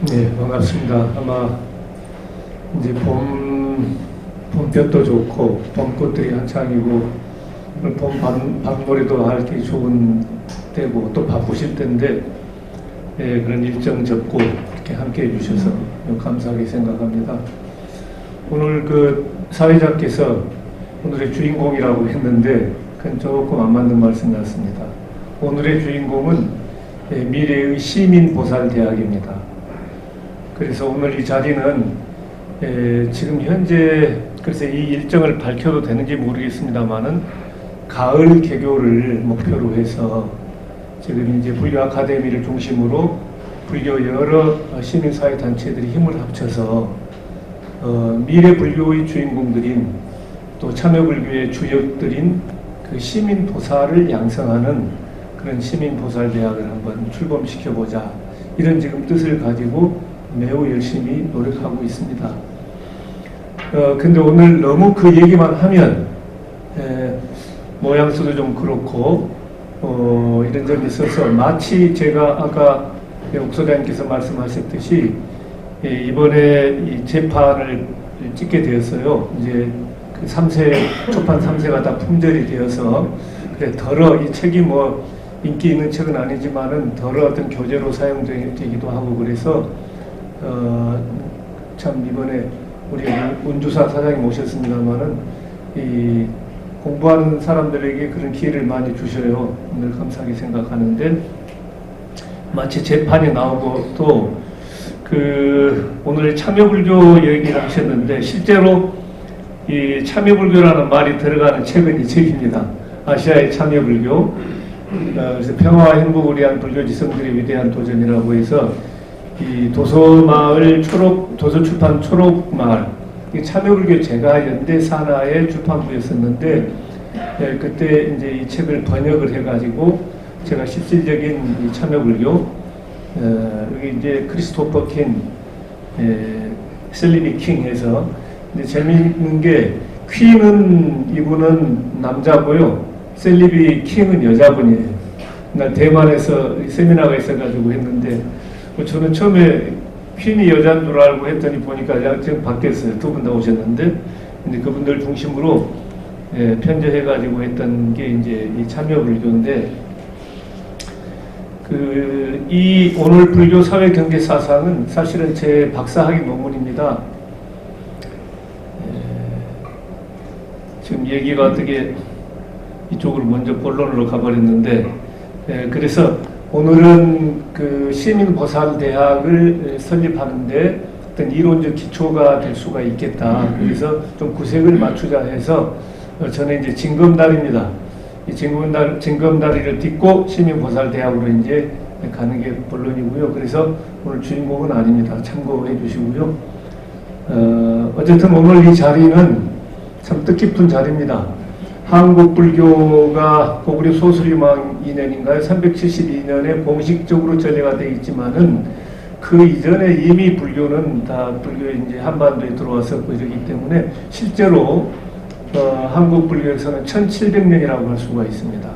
네, 반갑습니다. 아마 이제 봄볕도 좋고 봄꽃들이 한창이고 봄밤놀이도 하기 좋은 때고 또 바쁘실 텐데 그런 일정 접고 이렇게 함께 해주셔서 감사하게 생각합니다. 오늘 그 사회자께서 오늘의 주인공이라고 했는데 그건 조금 안 맞는 말씀 같습니다. 오늘의 주인공은 미래의 시민보살대학입니다. 그래서 오늘 이 자리는 지금 현재 글쎄 이 일정을 밝혀도 되는지 모르겠습니다만은 가을 개교를 목표로 해서 지금 이제 불교 아카데미를 중심으로 불교 여러 시민사회 단체들이 힘을 합쳐서 미래 불교의 주인공들인 또 참여불교의 주역들인 그 시민보살을 양성하는 그런 시민보살대학을 한번 출범시켜보자 이런 지금 뜻을 가지고 매우 열심히 노력하고 있습니다. 근데 오늘 너무 그 얘기만 하면 모양새도 좀 그렇고 이런 점이 있어서 마치 제가 아까 옥 소장님께서 말씀하셨듯이 이번에 이 재판을 찍게 되었어요. 이제 그 3세 초판 3세가 다 품절이 되어서 그래 덜어 이 책이 뭐 인기 있는 책은 아니지만은 덜어 어떤 교재로 사용되기도 하고 그래서 참 이번에 우리 운주사 사장님 오셨습니다만은 이 공부하는 사람들에게 그런 기회를 많이 주셔요. 오늘 감사하게 생각하는데 마치 재판이 나오고 또 그 오늘 참여불교 얘기를 하셨는데 실제로 이 참여불교라는 말이 들어가는 책은 이 책입니다. 아시아의 참여불교. 그래서 평화와 행복을 위한 불교 지성들의 위대한 도전이라고 해서 이 도서마을 도서출판 초록마을 참여불교 제가 연대 산하의 출판부였었는데 그때 이제 이 책을 번역을 해가지고 제가 실질적인 이 참여불교 여기 이제 크리스토퍼 킹, 셀리비 킹 해서 근데 재미있는 게 퀸은 이분은 남자고요, 셀리비 킹은 여자분이에요. 나 대만에서 세미나가 있어가지고 했는데 저는 처음에 퀸이 여자인 줄 알고 했더니 보니까 지금 바뀌었어요. 두 분 다 오셨는데 근데 그분들 중심으로 편제해가지고 했던 게 이제 이 참여불교인데 이 오늘 불교 사회 경제 사상은 사실은 제 박사학위 논문입니다. 지금 얘기가 어떻게 이쪽으로 먼저 본론으로 가버렸는데 그래서 오늘은 그 시민보살대학을 설립하는데 어떤 이론적 기초가 될 수가 있겠다. 그래서 좀 구색을 맞추자 해서 저는 이제 징검다리입니다. 이 징검다리를 딛고 시민보살대학으로 이제 가는 게 본론이고요. 그래서 오늘 주인공은 아닙니다. 참고해 주시고요. 어쨌든 오늘 이 자리는 참 뜻깊은 자리입니다. 한국 불교가 고구려 소수림왕 2년인가요? 372년에 공식적으로 전례가 되어 있지만은 그 이전에 이미 불교는 다 불교에 이제 한반도에 들어왔었고 이러기 때문에 실제로 한국 불교에서는 1700년이라고 할 수가 있습니다.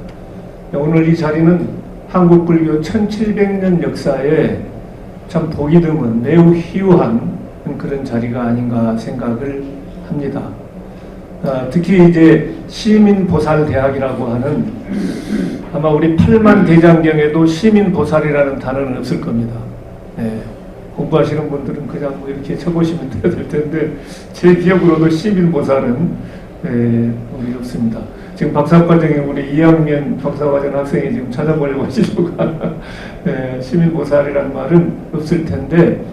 오늘 이 자리는 한국 불교 1700년 역사에 참 보기 드문 매우 희유한 그런 자리가 아닌가 생각을 합니다. 특히 이제 시민보살대학이라고 하는 아마 우리 팔만 대장경에도 시민보살이라는 단어는 없을 겁니다. 공부하시는 분들은 그냥 뭐 이렇게 쳐보시면 될 텐데 제 기억으로도 시민보살은 우리 없습니다. 지금 박사과정에 우리 2학년 박사과정 학생이 지금 찾아보려고 하시려고 시민보살이라는 말은 없을 텐데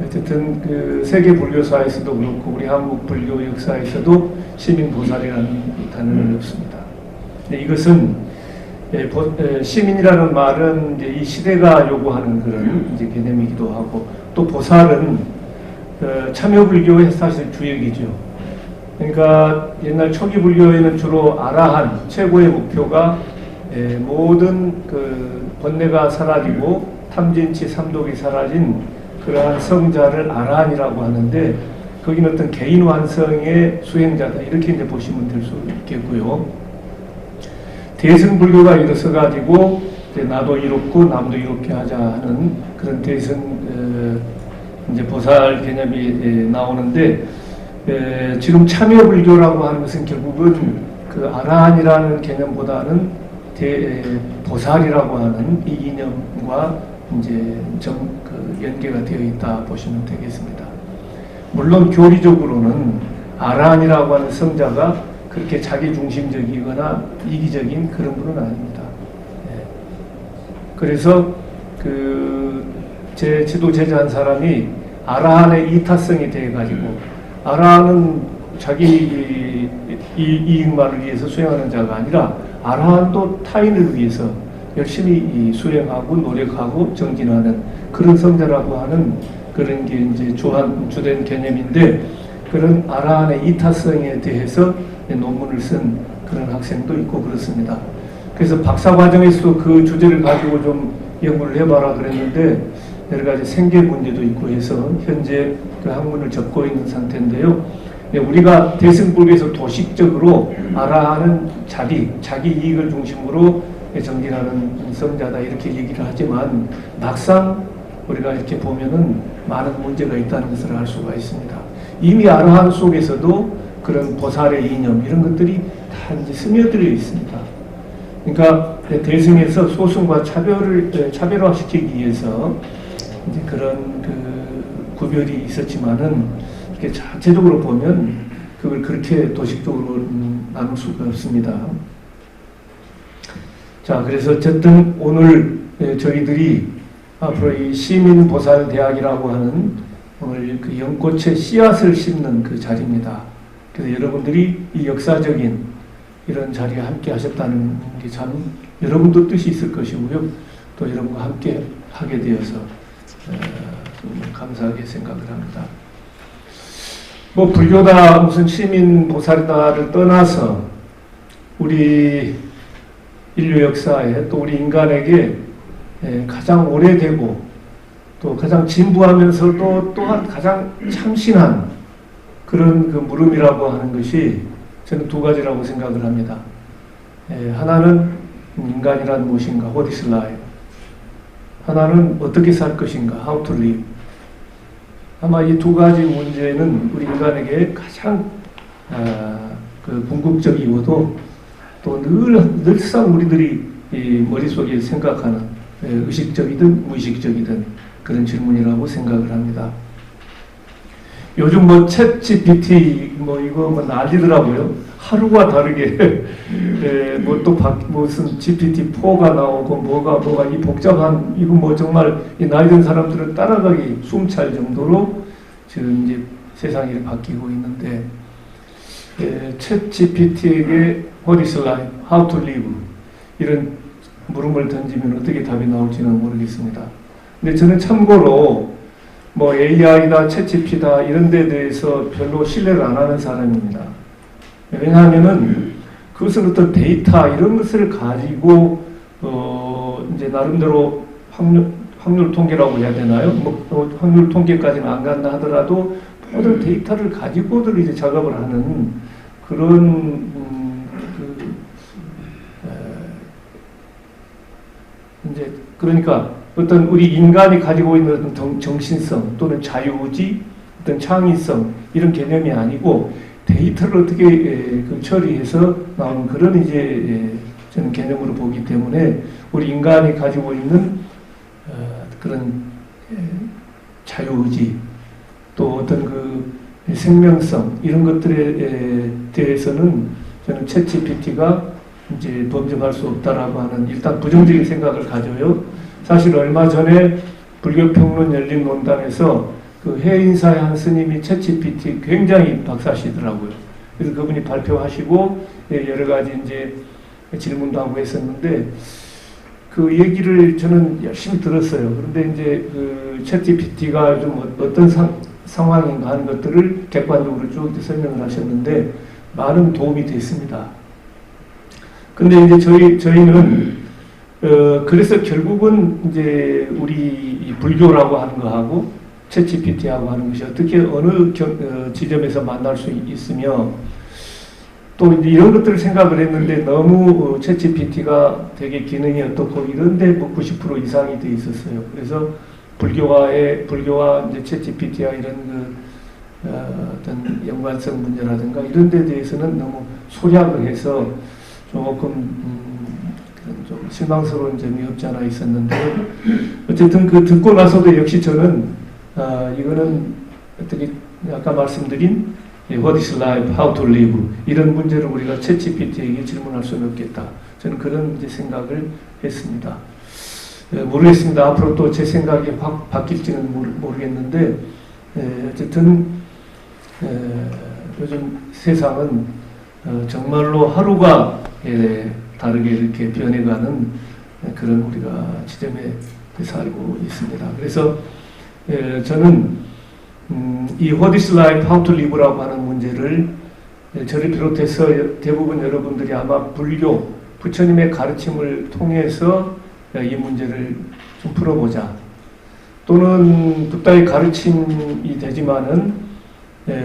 어쨌든 그 세계 불교사에서도 그렇고 우리 한국 불교 역사에서도 시민보살이라는 단어는 없습니다. 근데 이것은 시민이라는 말은 이제 이 시대가 요구하는 그런 이제 개념이기도 하고 또 보살은 참여불교의 사실 주역이죠. 그러니까 옛날 초기 불교에는 주로 아라한 최고의 목표가 모든 그 번뇌가 사라지고 탐진치 삼독이 사라진 그러한 성자를 아라한이라고 하는데 거기는 어떤 개인 완성의 수행자다 이렇게 이제 보시면 될 수 있겠고요. 대승불교가 일어서 가지고 나도 이롭고 남도 이롭게 하자 하는 그런 대승 이제 보살 개념이 나오는데, 지금 참여불교라고 하는 것은 결국은 그 아라한이라는 개념보다는 보살이라고 하는 이 이념과 이제 연계가 되어 있다 보시면 되겠습니다. 물론 교리적으로는 아라한이라고 하는 성자가 그렇게 자기중심적이거나 이기적인 그런 분은 아닙니다. 그래서 제 지도 제자한 사람이 아라한의 이타성이 되어가지고, 아라한은 자기 이익만을 위해서 수행하는 자가 아니라 아라한도 타인을 위해서 열심히 수행하고 노력하고 정진하는 그런 성자라고 하는 그런 게 이제 주된 개념인데, 그런 아라한의 이타성에 대해서 논문을 쓴 그런 학생도 있고 그렇습니다. 그래서 박사 과정에서도 그 주제를 가지고 좀 연구를 해봐라 그랬는데, 여러 가지 생계 문제도 있고 해서 현재 그 학문을 접고 있는 상태인데요. 우리가 대승불교에서 도식적으로 아라한은 자기 이익을 중심으로 정진하는 성자다 이렇게 얘기를 하지만, 막상 우리가 이렇게 보면은 많은 문제가 있다는 것을 알 수가 있습니다. 이미 아라한 속에서도 그런 보살의 이념 이런 것들이 다 이제 스며들어 있습니다. 그러니까 대승에서 소승과 차별화시키기 위해서 이제 그런 구별이 있었지만은, 이렇게 자체적으로 보면 그걸 그렇게 도식적으로 나눌 수가 없습니다. 자, 그래서 어쨌든 오늘 저희들이 앞으로 이 시민보살대학이라고 하는 오늘 그 연꽃의 씨앗을 심는 그 자리입니다. 그래서 여러분들이 이 역사적인 이런 자리에 함께 하셨다는 게 참 여러분도 뜻이 있을 것이고요. 또 여러분과 함께 하게 되어서 감사하게 생각을 합니다. 뭐 불교다 무슨 시민보살이다를 떠나서 우리 인류 역사에 또 우리 인간에게 가장 오래되고 또 가장 진부하면서도 또한 가장 참신한 그런 그 물음이라고 하는 것이 저는 두 가지라고 생각을 합니다. 하나는 인간이란 무엇인가, what is life? 하나는 어떻게 살 것인가, how to live? 아마 이 두 가지 문제는 우리 인간에게 가장 그 궁극적이고도 또 늘상 우리들이 이 머릿속에 생각하는 의식적이든 무의식적이든 그런 질문이라고 생각을 합니다. 요즘 뭐 챗 GPT 이거 난리더라고요. 하루가 다르게 뭐 또 무슨 GPT-4가 나오고 뭐가 이 복잡한 이거 뭐 정말 이 나이 든 사람들은 따라가기 숨찰 정도로 지금 이제 세상이 바뀌고 있는데, 챗 GPT에게 What is life? How to live? 이런 물음을 던지면 어떻게 답이 나올지는 모르겠습니다. 근데 저는 참고로 뭐 AI다, 챗GPT다 이런 데 대해서 별로 신뢰를 안 하는 사람입니다. 왜냐하면은 그것은 어떤 데이터 이런 것을 가지고 이제 나름대로 확률 통계라고 해야 되나요? 확률 통계까지는 안 간다 하더라도 모든 데이터를 가지고들 이제 작업을 하는 그런 이제 그러니까 어떤 우리 인간이 가지고 있는 어떤 정신성 또는 자유의지, 어떤 창의성 이런 개념이 아니고 데이터를 어떻게 처리해서 나오는 그런 이제 저는 개념으로 보기 때문에 우리 인간이 가지고 있는 그런 자유의지 또 어떤 그 생명성 이런 것들에 대해서는 저는 챗GPT가 이제 범접할 수 없다라고 하는 일단 부정적인 생각을 가져요. 사실 얼마 전에 불교평론 열린 논단에서 그 해인사의 한 스님이 챗GPT 굉장히 박사시더라고요. 그래서 그분이 발표하시고 여러 가지 이제 질문도 하고 했었는데 그 얘기를 저는 열심히 들었어요. 그런데 이제 그 챗GPT가 좀 어떤 상황인가 하는 것들을 객관적으로 쭉 설명을 하셨는데 많은 도움이 됐습니다. 근데 이제 저희는 그래서 결국은 이제 우리 불교라고 하는 거하고 챗GPT하고 하는 것이 어떻게 어느 지점에서 만날 수 있으며 또 이제 이런 것들을 생각을 했는데 너무 챗GPT가 되게 기능이 어떻고 이런데 뭐 90% 이상이 돼 있었어요. 그래서 불교와 이제 챗GPT와 이런 어떤 연관성 문제라든가 이런 데 대해서는 너무 소략을 해서 조금 좀 실망스러운 점이 없지 않아 있었는데, 어쨌든 그 듣고 나서도 역시 저는 이거는 어떻게 아까 말씀드린 What is life? How to live? 이런 문제를 우리가 챗GPT에게 질문할 수는 없겠다. 저는 그런 이제 생각을 했습니다. 모르겠습니다. 앞으로 또 제 생각이 확 바뀔지는 모르겠는데, 어쨌든 요즘 세상은 정말로 하루가 다르게 이렇게 변해가는 그런 우리가 지점에 살고 있습니다. 그래서 저는 이 What is life, how to live라고 하는 문제를 저를 비롯해서 대부분 여러분들이 아마 불교, 부처님의 가르침을 통해서 이 문제를 좀 풀어보자. 또는 붓다의 가르침이 되지만은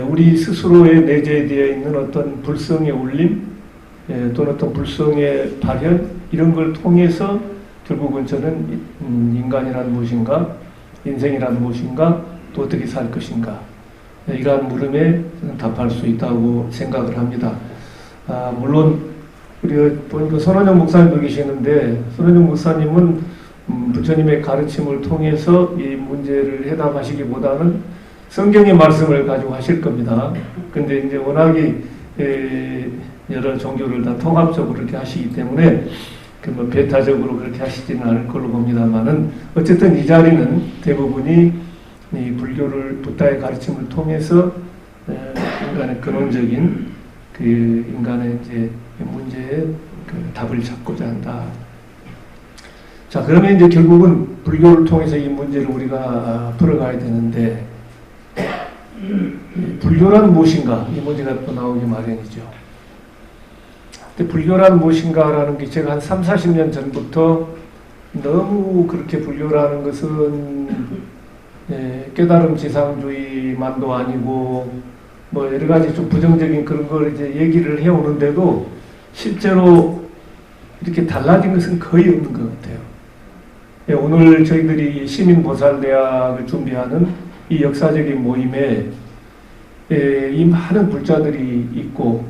우리 스스로에 내재되어 있는 어떤 불성의 울림, 또는 어떤 불성의 발현, 이런 걸 통해서 결국은 저는 인간이란 무엇인가, 인생이란 무엇인가, 또 어떻게 살 것인가, 이러한 물음에 답할 수 있다고 생각을 합니다. 물론 우리가 보니까 손원영 목사님도 계시는데, 손원영 목사님은 부처님의 가르침을 통해서 이 문제를 해답하시기보다는 성경의 말씀을 가지고 하실 겁니다. 근데 이제 워낙에 여러 종교를 다 통합적으로 그렇게 하시기 때문에 뭐 배타적으로 그렇게 하시지는 않을 걸로 봅니다만은, 어쨌든 이 자리는 대부분이 이 불교를 붓다의 가르침을 통해서 인간의 근원적인 그 인간의 이제 문제에 그 답을 찾고자 한다. 자, 그러면 이제 결국은 불교를 통해서 이 문제를 우리가 풀어가야 되는데, 불교란 무엇인가, 이 문제가 또 나오기 마련이죠. 근데 불교란 무엇인가라는 게 제가 한 3, 40년 전부터 너무 그렇게 불교라는 것은 깨달음 지상주의만도 아니고 뭐 여러 가지 좀 부정적인 그런 걸 이제 얘기를 해오는데도 실제로 이렇게 달라진 것은 거의 없는 것 같아요. 오늘 저희들이 시민보살대학을 준비하는 이 역사적인 모임에 이 많은 불자들이 있고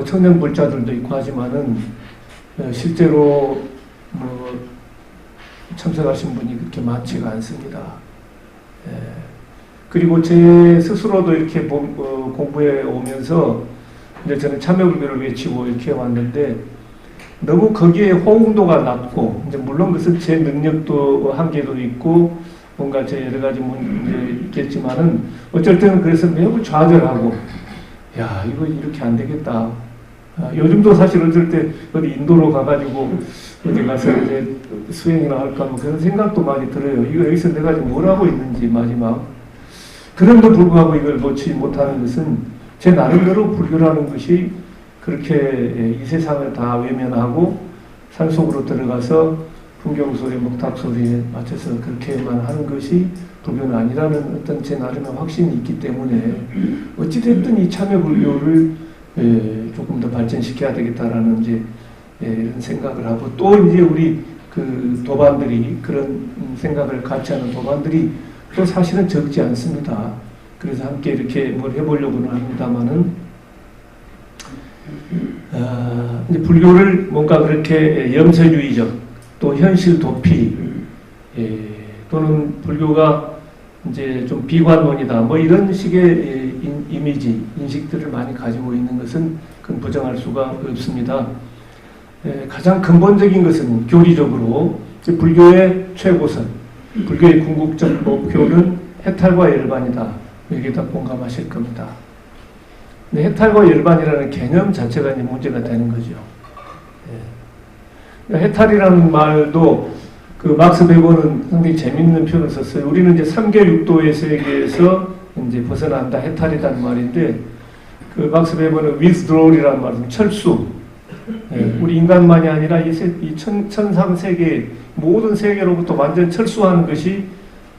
청년 불자들도 있고 하지만은 실제로 뭐 참석하신 분이 그렇게 많지가 않습니다. 그리고 제 스스로도 이렇게 공부해 오면서 이제 저는 참여불교를 외치고 이렇게 왔는데, 너무 거기에 호응도가 낮고, 이제 물론 그것은 제 능력도 한계도 있고 뭔가 제 여러 가지 문제 있겠지만은 어쩔 때는 그래서 매우 좌절하고, 야, 이거 이렇게 안 되겠다. 요즘도 사실 어쩔 때 어디 인도로 가가지고 어디 가서 이제 수행이나 할까 뭐 그런 생각도 많이 들어요. 이거 여기서 내가 지금 뭘 하고 있는지 마지막. 그럼에도 불구하고 이걸 놓지 못하는 것은 제 나름대로 불교라는 것이 그렇게 이 세상을 다 외면하고 산속으로 들어가서 풍경소리, 목탁소리에 맞춰서 그렇게만 하는 것이 불교는 아니라는 어떤 제 나름의 확신이 있기 때문에 어찌됐든 이 참여불교를 조금 더 발전시켜야 되겠다라는 이제 이런 생각을 하고, 또 이제 우리 그 도반들이 그런 생각을 같이 하는 도반들이 또 사실은 적지 않습니다. 그래서 함께 이렇게 뭘 해보려고는 합니다만은 이제 불교를 뭔가 그렇게 염세주의적 또 현실 도피 또는 불교가 이제 좀 비관론이다 뭐 이런 식의 이미지 인식들을 많이 가지고 있는 것은 그건 부정할 수가 없습니다. 가장 근본적인 것은 교리적으로 불교의 최고선, 불교의 궁극적 목표는 해탈과 열반이다. 여기에 다 공감하실 겁니다. 근데 해탈과 열반이라는 개념 자체가 이제 문제가 되는 거죠. 해탈이라는 말도 그 막스 베버는 상당히 재밌는 표현을 썼어요. 우리는 이제 3계 6도의 세계에서 이제 벗어난다, 해탈이라는 말인데, 그 막스 베버는 withdraw이라는 말은 철수. 우리 인간만이 아니라 이 천상세계 모든 세계로부터 완전 철수하는 것이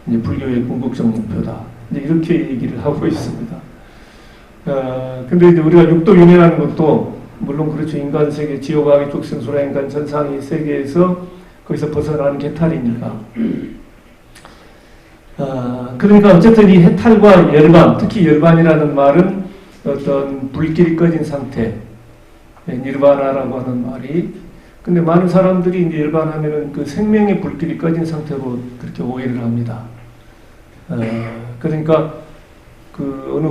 이제 불교의 궁극적 목표다. 이제 이렇게 얘기를 하고 있습니다. 근데 이제 우리가 육도윤회라는 것도 물론 그렇죠. 인간 세계, 지옥아기 족생수라 인간 천상의 세계에서 거기서 벗어나는 게 해탈이니까. 그러니까 어쨌든 이 해탈과 열반, 특히 열반이라는 말은 어떤 불길이 꺼진 상태, 니르바나라고 하는 말이. 근데 많은 사람들이 이제 열반하면은 그 생명의 불길이 꺼진 상태로 그렇게 오해를 합니다. 그러니까 그 어느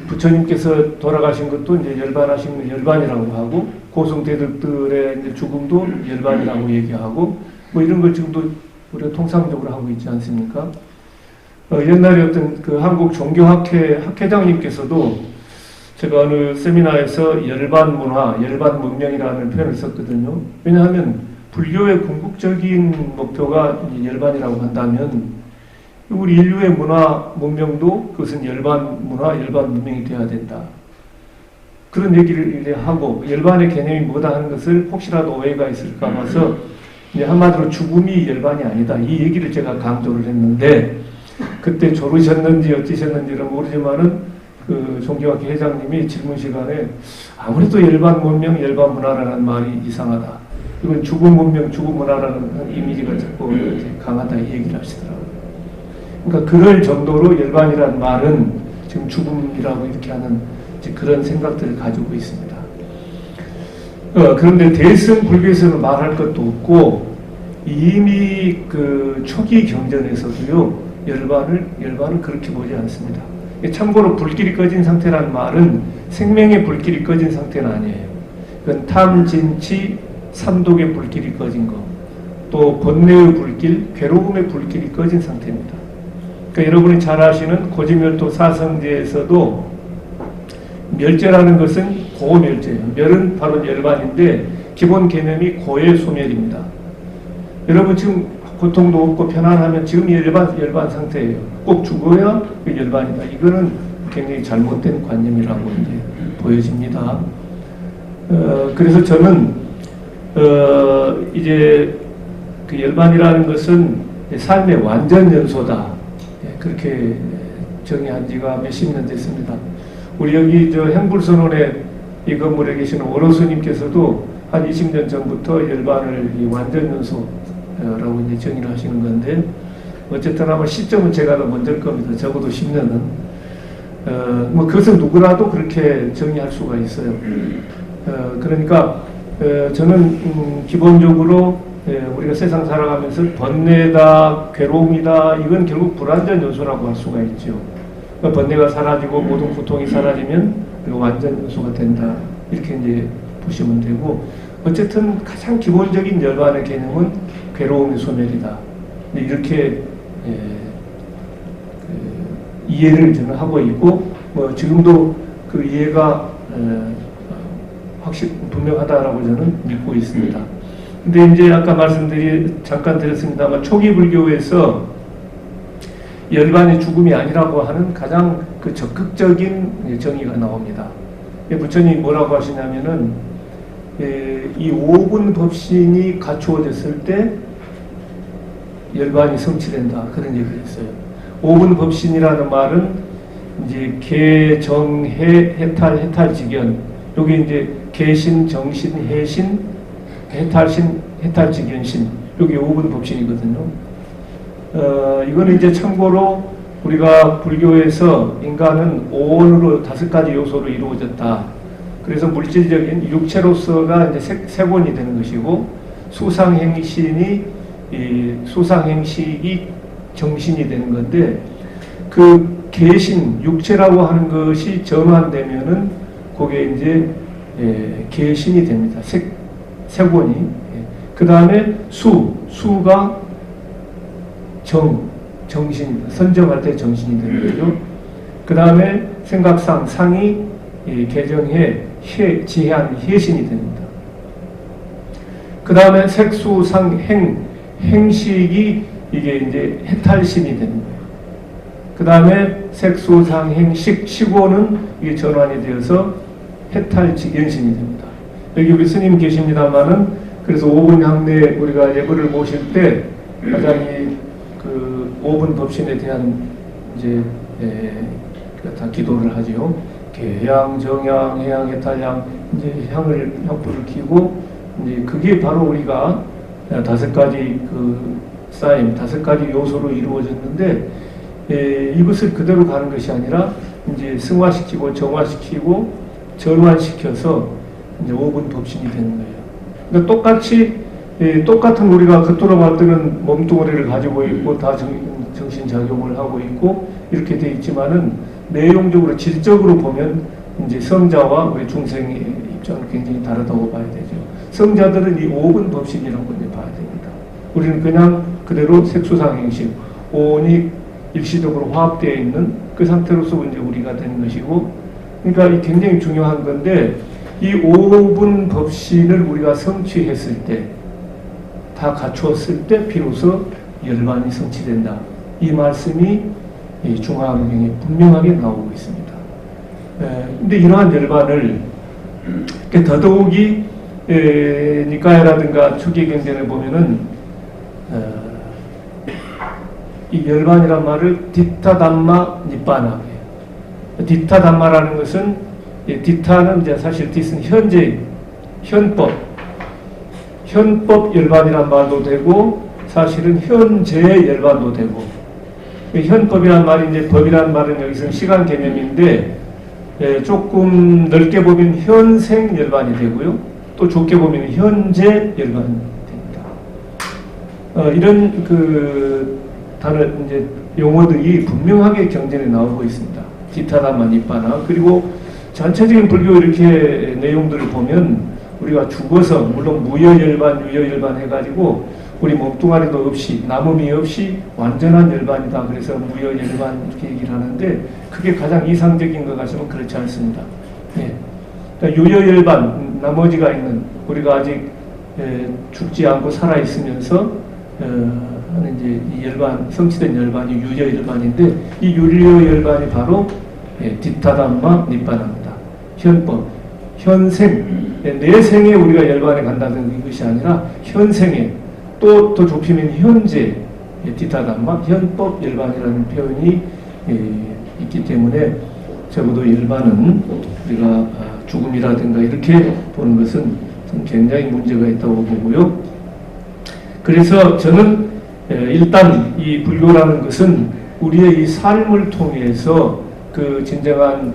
부처님께서 돌아가신 것도 이제 열반하신 걸 열반이라고 하고, 고승대득들의 이제 죽음도 열반이라고 얘기하고, 뭐 이런 걸 지금도 우리가 통상적으로 하고 있지 않습니까? 옛날에 어떤 그 한국 종교학회 학회장님께서도 제가 어느 세미나에서 열반 문화, 열반 문명이라는 표현을 썼거든요. 왜냐하면 불교의 궁극적인 목표가 열반이라고 한다면 우리 인류의 문화, 문명도 그것은 열반 문화, 열반 문명이 되어야 된다. 그런 얘기를 하고, 열반의 개념이 뭐다 하는 것을 혹시라도 오해가 있을까 봐서 이제 한마디로 죽음이 열반이 아니다, 이 얘기를 제가 강조를 했는데, 그때 졸으셨는지 어찌셨는지는 모르지만은 그 종교학회 회장님이 질문 시간에 아무래도 열반 문명, 열반 문화라는 말이 이상하다, 이건 죽음 문명, 죽음 문화라는 이미지가 자꾸 강하다, 이 얘기를 하시더라고요. 그러니까 그럴 정도로 열반이라는 말은 지금 죽음이라고 이렇게 하는 그런 생각들을 가지고 있습니다. 그런데 대승 불교에서는 말할 것도 없고, 이미 그 초기 경전에서도요, 열반을 그렇게 보지 않습니다. 참고로 불길이 꺼진 상태라는 말은 생명의 불길이 꺼진 상태는 아니에요. 그건 탐진치, 삼독의 불길이 꺼진 거, 또 번뇌의 불길, 괴로움의 불길이 꺼진 상태입니다. 그러니까 여러분이 잘 아시는 고지멸도 사성제에서도 멸제라는 것은 고멸제예요. 멸은 바로 열반인데 기본 개념이 고의 소멸입니다. 여러분 지금 고통도 없고 편안하면 지금 열반 상태예요. 꼭 죽어야 열반이다. 이거는 굉장히 잘못된 관념이라고 이제 보여집니다. 그래서 저는 이제 그 열반이라는 것은 삶의 완전 연소다, 그렇게 정의한 지가 몇십 년 됐습니다. 우리 여기 저 행불선원에 이 건물에 계시는 오로스님께서도 한 20년 전부터 열반을 이 완전 연소라고 이제 정의를 하시는 건데, 어쨌든 아마 시점은 제가 더 먼저일 겁니다. 적어도 10년은. 뭐 그것은 누구라도 그렇게 정의할 수가 있어요. 그러니까 저는 기본적으로 우리가 세상 살아가면서 번뇌다, 괴로움이다, 이건 결국 불완전 요소라고 할 수가 있죠. 그러니까 번뇌가 사라지고 모든 고통이 사라지면 완전 요소가 된다, 이렇게 이제 보시면 되고, 어쨌든 가장 기본적인 열반의 개념은 괴로움의 소멸이다, 이렇게 이해를 저는 하고 있고, 뭐 지금도 그 이해가 확실히 분명하다라고 저는 믿고 있습니다. 근데 이제 아까 잠깐 드렸습니다만, 초기 불교에서 열반의 죽음이 아니라고 하는 가장 그 적극적인 정의가 나옵니다. 부처님이 뭐라고 하시냐면은, 이 5분 법신이 갖추어졌을 때 열반이 성취된다, 그런 얘기를 했어요. 5분 법신이라는 말은 이제 개, 정, 해, 해탈, 해탈직연, 여기 이제 개신, 정신, 해신, 해탈신, 해탈직연신, 여기 5분 법신이거든요. 이거는 이제 참고로 우리가 불교에서 인간은 오원으로 5가지 요소로 이루어졌다. 그래서 물질적인 육체로서가 이제 세곤이 되는 것이고, 수상행식이 정신이 되는 건데, 그 계신, 육체라고 하는 것이 전환되면은 그게 이제 계신이 됩니다. 세곤이. 그 다음에 수가 정신입니다. 선정할 때 정신이 되는 거죠. 그 다음에 생각상, 상이 개정해 지해한 해신이 됩니다. 그 다음에 색수상 행식이 이게 이제 해탈신이 되는 거예요. 그 다음에 색수상 행식 시고는 이게 전환이 되어서 해탈직연신이 됩니다. 여기 우리 스님 계십니다만은, 그래서 5분 향내 우리가 예불을 모실 때 가장 그 5분 법신에 대한 이제 다 기도를 하지요. 개양, 정양, 해양, 해탈양, 이제 향불을 켜고, 이제 그게 바로 우리가 5가지 그 쌓임, 5가지 요소로 이루어졌는데, 이것을 그대로 가는 것이 아니라 이제 승화시키고 정화시키고 전환시켜서 이제 5분 법신이 되는 거예요. 그러니까 똑같은 우리가 겉으로 봤더니 몸뚱어리를 가지고 있고 다 정신작용을 하고 있고 이렇게 돼 있지만은 내용적으로 질적으로 보면 이제 성자와 우리 중생의 입장은 굉장히 다르다고 봐야 되죠. 성자들은 이 5분 법신이라고 이제 봐야 됩니다. 우리는 그냥 그대로 색수상 행식, 오온이 일시적으로 화합되어 있는 그 상태로서 이제 우리가 되는 것이고, 그러니까 이 굉장히 중요한 건데, 이 5분 법신을 우리가 성취했을 때, 다 갖추었을 때 비로소 열반이 성취된다. 이 말씀이 중화명에 분명하게 나오고 있습니다. 근데 이러한 열반을 더더욱이 니카야라든가 초기경전에 보면은 이 열반이란 말을 디타담마 니빠나, 디타담마라는 것은 디타는 이제 사실 디스는 현재 현법 열반이란 말도 되고 사실은 현재 열반도 되고, 현법이란 말이 이제 법이란 말은 여기서는 시간 개념인데 조금 넓게 보면 현생 열반이 되고요, 또 좁게 보면 현재 열반이 됩니다. 이런 그 단어 이제 용어들이 분명하게 경전에 나오고 있습니다. 디타다마 니빠나. 그리고 전체적인 불교 이렇게 내용들을 보면 우리가 죽어서 물론 무여열반, 유여열반 해가지고 우리 몸뚱아리도 없이 남음이 없이 완전한 열반이다. 그래서 무여열반 이렇게 얘기를 하는데 그게 가장 이상적인 것 같으면 그렇지 않습니다. 예. 그러니까 유여열반 나머지가 있는 우리가 아직 죽지 않고 살아 있으면서 하는 이제 이 열반 성취된 열반이 유여열반인데 이 유여열반이 바로 디타담마 니빠나입니다. 현법, 현생, 내 생에 우리가 열반에 간다는 것이 아니라 현생에, 또 더 좁히면 현재 디타담마 현법 열반이라는 표현이 있기 때문에 적어도 열반은 우리가 죽음이라든가 이렇게 보는 것은 굉장히 문제가 있다고 보고요. 그래서 저는 일단 이 불교라는 것은 우리의 이 삶을 통해서 그 진정한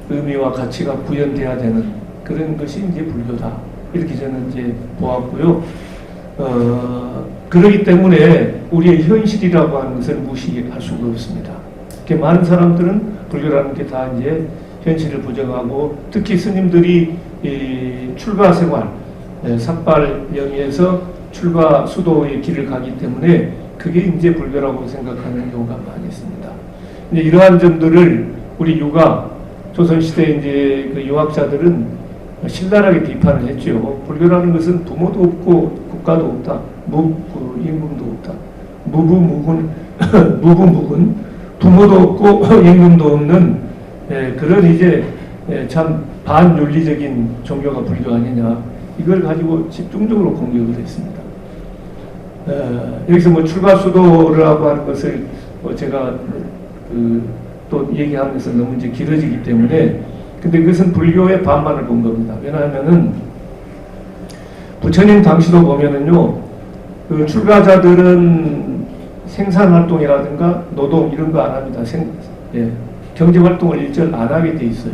의미와 가치가 구현돼야 되는 그런 것이 이제 불교다. 이렇게 저는 이제 보았고요. 그렇기 때문에 우리의 현실이라고 하는 것을 무시할 수가 없습니다. 많은 사람들은 불교라는 게 다 이제 현실을 부정하고, 특히 스님들이 이 출가 생활, 삭발 영위에서 출가 수도의 길을 가기 때문에 그게 이제 불교라고 생각하는 경우가 많이 있습니다. 이제 이러한 점들을 우리 유가 조선시대 이제 그 유학자들은 신랄하게 비판을 했죠. 불교라는 것은 부모도 없고 국가도 없다. 임금도 없다. 무부묵은 부모도 없고 임금도 없는 그런 이제 참 반윤리적인 종교가 불교 아니냐. 이걸 가지고 집중적으로 공격을 했습니다. 여기서 뭐 출가수도라고 하는 것을 제가 또 얘기하면서 너무 이제 길어지기 때문에, 근데 그것은 불교의 반만을 본 겁니다. 왜냐하면은 부처님 당시도 보면은요, 그 출가자들은 생산활동이라든가 노동 이런 거 안 합니다. 경제활동을 일절 안 하게 돼 있어요.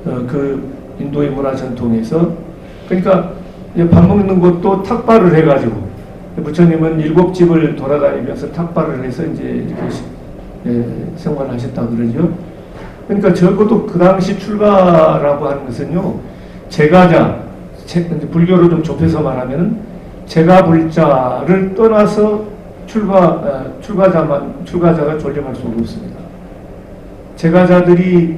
그 인도의 문화 전통에서. 그러니까 밥 먹는 것도 탁발을 해가지고, 부처님은 7집을 돌아다니면서 탁발을 해서 이제 이렇게 생활하셨다 그러죠. 그러니까 적어도 그 당시 출가라고 하는 것은요, 제가자, 불교로 좀 좁혀서 말하면은 제가불자를 떠나서 출가자가 존재할 수가 없습니다. 제가자들이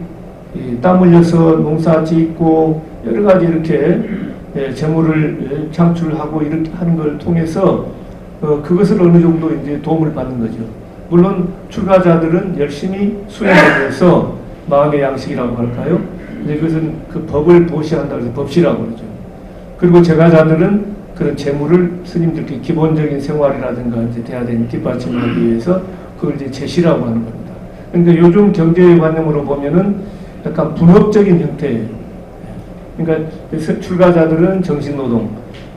땀 흘려서 농사 짓고 여러 가지 이렇게 재물을 창출하고 이렇게 하는 걸 통해서 그것을 어느 정도 이제 도움을 받는 거죠. 물론 출가자들은 열심히 수행하면서 마음의 양식이라고 할까요? 이제 그것은 그 법을 보시한다고 해서 법시라고 그러죠. 그리고 제가자들은 그런 재물을 스님들께 기본적인 생활이라든가 이제 돼야 되는 뒷받침하기 위해서 그걸 이제 제시라고 하는 겁니다. 그러니까 요즘 경제관념으로 보면은 약간 분업적인 형태예요. 그러니까 출가자들은 정신노동,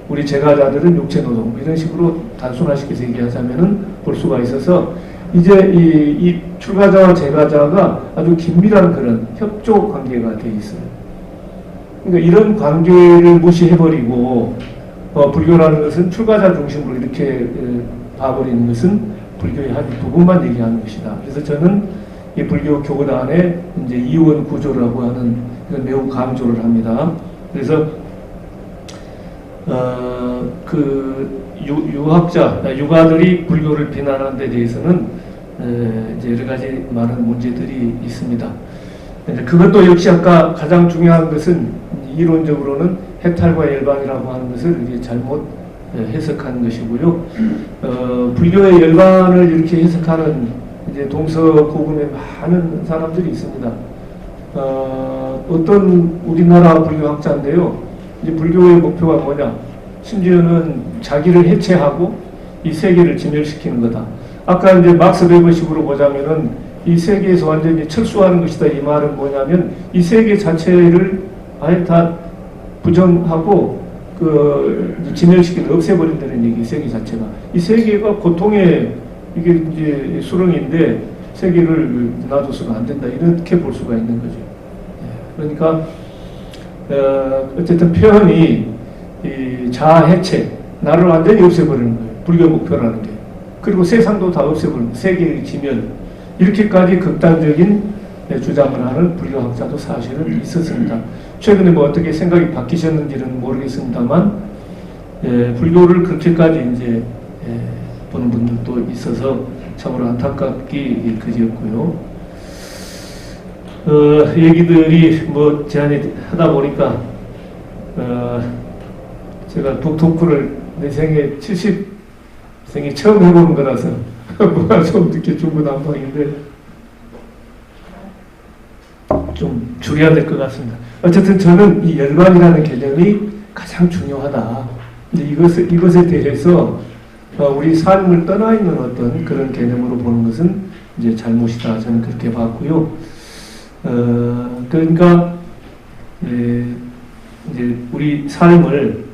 우리 제가자들은 육체노동, 이런 식으로 단순화시켜서 얘기하자면은 볼 수가 있어서 이제 이 출가자와 제가자가 아주 긴밀한 그런 협조 관계가 돼 있어요. 그러니까 이런 관계를 무시해버리고 불교라는 것은 출가자 중심으로 이렇게 봐버리는 것은 불교의 한 부분만 얘기하는 것이다. 그래서 저는 이 불교 교단의 이제 이원 구조라고 하는 매우 강조를 합니다. 그래서 그 유가들이 불교를 비난하는 데 대해서는 이제 여러 가지 많은 문제들이 있습니다. 그것도 역시 아까 가장 중요한 것은 이론적으로는 해탈과 열반이라고 하는 것을 이제 잘못 해석한 것이고요. 불교의 열반을 이렇게 해석하는 이제 동서고금의 많은 사람들이 있습니다. 어떤 우리나라 불교학자인데요. 이제 불교의 목표가 뭐냐? 심지어는 자기를 해체하고 이 세계를 진멸시키는 거다. 아까 이제 막스 베버식으로 보자면은 이 세계에서 완전히 철수하는 것이다. 이 말은 뭐냐면 이 세계 자체를 아예 다 부정하고 진멸시키는 없애버린다는 얘기. 세계 자체가 이 세계가 고통의 이게 이제 수렁인데 세계를 놔둬서는 안 된다. 이렇게 볼 수가 있는 거죠. 그러니까 어쨌든 표현이 이 자아 해체, 나를 완전히 없애버리는 거예요. 불교 목표라는 게. 그리고 세상도 다 없애버리는 거예요. 세계의 지멸. 이렇게까지 극단적인 주장을 하는 불교학자도 사실은 있었습니다. 최근에 뭐 어떻게 생각이 바뀌셨는지는 모르겠습니다만, 불교를 그렇게까지 이제 보는 분들도 있어서 참으로 안타깝기 그지였고요. 얘기들이 뭐 제안이 하다 보니까 제가 독토크를 내 생애 70생에 처음 해보는 거라서 뭐가 좀 늦게 중구난방인데 좀 줄여야 될 것 같습니다. 어쨌든 저는 이 열반이라는 개념이 가장 중요하다. 이것에 대해서 우리 삶을 떠나 있는 어떤 그런 개념으로 보는 것은 이제 잘못이다. 저는 그렇게 봤고요. 그러니까 이제 우리 삶을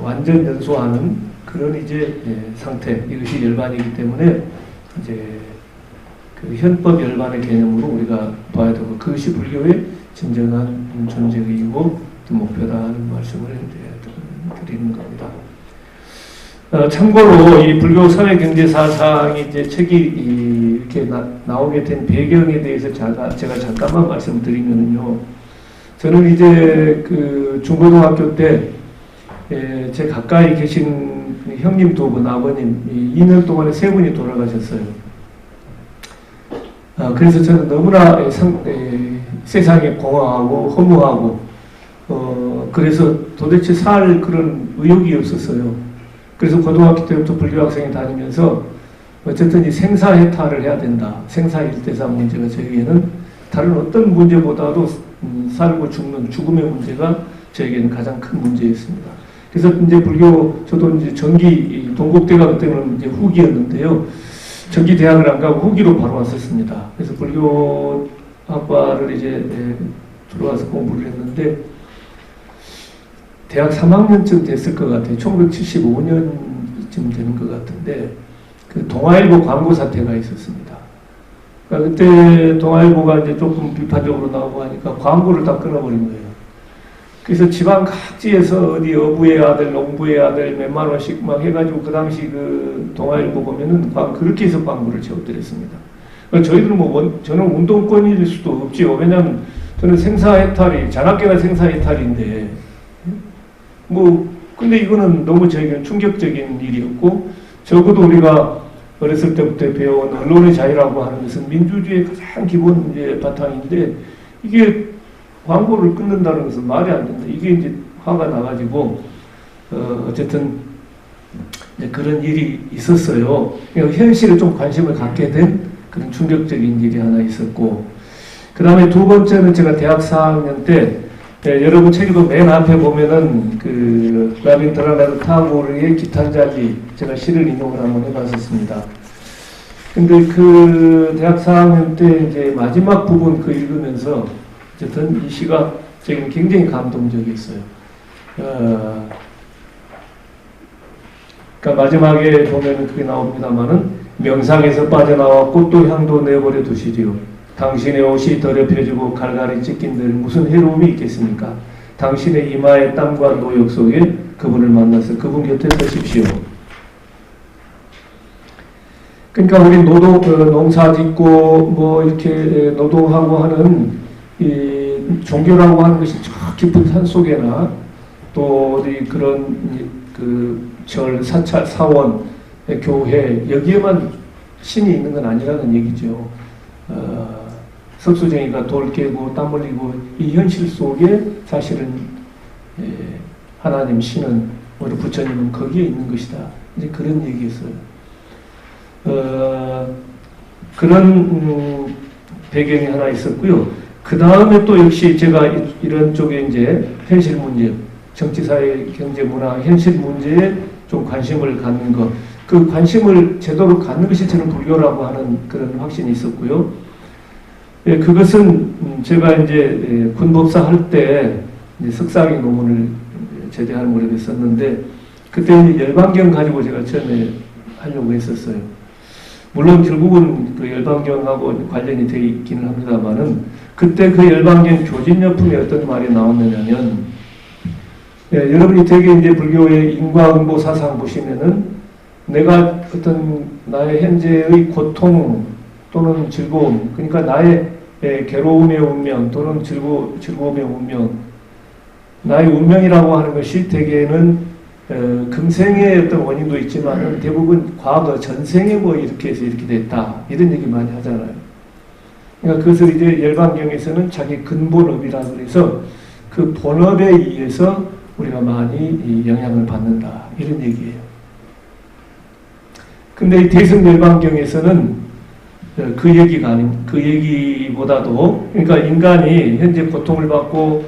완전 연소하는 그런 이제 상태, 이것이 열반이기 때문에 이제 그 현법 열반의 개념으로 우리가 봐야 되고 그것이 불교의 진정한 존재이고 목표다 하는 말씀을 드리는 겁니다. 참고로 이 불교 사회경제사상이 이제 책이 이렇게 나오게 된 배경에 대해서 제가 잠깐만 말씀드리면요. 저는 이제 그 중고등학교 때 제 가까이 계신 형님 두 분, 아버님 2년 동안에 3분이 돌아가셨어요. 그래서 저는 너무나 세상에 공허하고 허무하고 그래서 도대체 살 그런 의욕이 없었어요. 그래서 고등학교 때부터 불교학생이 다니면서 어쨌든 이 생사해탈을 해야 된다. 생사일대사 문제가 저에게는 다른 어떤 문제보다도 살고 죽는 죽음의 문제가 저에게는 가장 큰 문제였습니다. 그래서 이제 불교 저도 이제 전기 동국대가 그때는 이제 후기였는데요. 전기 대학을 안 가고 후기로 바로 왔었습니다. 그래서 불교 학과를 이제 들어와서 공부를 했는데 대학 3학년쯤 됐을 것 같아요. 1975년쯤 되는 것 같은데 그 동아일보 광고 사태가 있었습니다. 그러니까 그때 동아일보가 이제 조금 비판적으로 나오고 하니까 광고를 다 끊어버린 거예요. 그래서 지방 각지에서 어디 어부의 아들, 농부의 아들 몇만 원씩 막 해가지고 그 당시 그 동아일보 보면은 그렇게 해서 광고를 채워드렸습니다. 그러니까 저희들은 저는 운동권일 수도 없지요. 왜냐하면 저는 생사해탈이 잔학계가 생사해탈인데 근데 이거는 너무 저에게는 충격적인 일이었고 적어도 우리가 어렸을 때부터 배워온 언론의 자유라고 하는 것은 민주주의의 가장 기본 이제 바탕인데 이게 광고를 끊는다는 것은 말이 안 된다. 이게 이제 화가 나가지고 어쨌든 이제 그런 일이 있었어요. 현실에 좀 관심을 갖게 된 그런 충격적인 일이 하나 있었고 그 다음에 두 번째는 제가 대학 4학년 때 여러분 책에도 맨 앞에 보면은 그 라빈드라나트 타고르의 기탄자지 제가 시를 인용을 한번 해봤었습니다. 근데 그 대학 4학년 때 이제 마지막 부분 그 읽으면서 어쨌든 이 시가 저에게는 굉장히 감동적이었어요. 그러니까 마지막에 보면은 그게 나옵니다만은 명상에서 빠져나와 꽃도 향도 내버려 두시리요. 당신의 옷이 더럽혀지고 갈갈이 찢긴들 무슨 해로움이 있겠습니까? 당신의 이마의 땀과 노역 속에 그분을 만나서 그분 곁에 서십시오. 그러니까 우리 농사 짓고 뭐 이렇게 노동하고 하는 이 종교라고 하는 것이 저 깊은 산 속에나 또 어디 그런 그 절, 사찰, 사원, 교회 여기에만 신이 있는 건 아니라는 얘기죠. 석수쟁이가 돌 깨고 땀 흘리고 이 현실 속에 사실은 하나님 신은 우리 부처님은 거기에 있는 것이다. 이제 그런 얘기였어요. 그런 배경이 하나 있었고요. 그 다음에 또 역시 제가 이런 쪽에 이제 현실 문제, 정치, 사회, 경제, 문화, 현실 문제에 좀 관심을 갖는 것, 그 관심을 제대로 갖는 것이 저는 불교라고 하는 그런 확신이 있었고요. 그것은 제가 이제 군법사 할 때 석사학위 논문을 제대하는 무렵에 썼는데 그때 이제 열반경 가지고 제가 처음에 하려고 했었어요. 물론 결국은 그 열반경하고 관련이 되어 있기는 합니다만은 그때 그 열반경 교진여품에 어떤 말이 나왔느냐면 여러분이 되게 이제 불교의 인과응보 사상 보시면은 내가 어떤 나의 현재의 고통 또는 즐거움, 그러니까 나의 괴로움의 운명 또는 즐거움의 운명, 나의 운명이라고 하는 것이 대개는 금생의 어떤 원인도 있지만 대부분 과거 전생에 뭐 이렇게 해서 이렇게 됐다 이런 얘기 많이 하잖아요. 그러니까 그것을 이제 열반경에서는 자기 근본업이라 그래서 그 본업에 의해서 우리가 많이 영향을 받는다 이런 얘기예요. 근데 이 대승열반경에서는 그 얘기가 아닌, 그 얘기보다도, 그러니까 인간이 현재 고통을 받고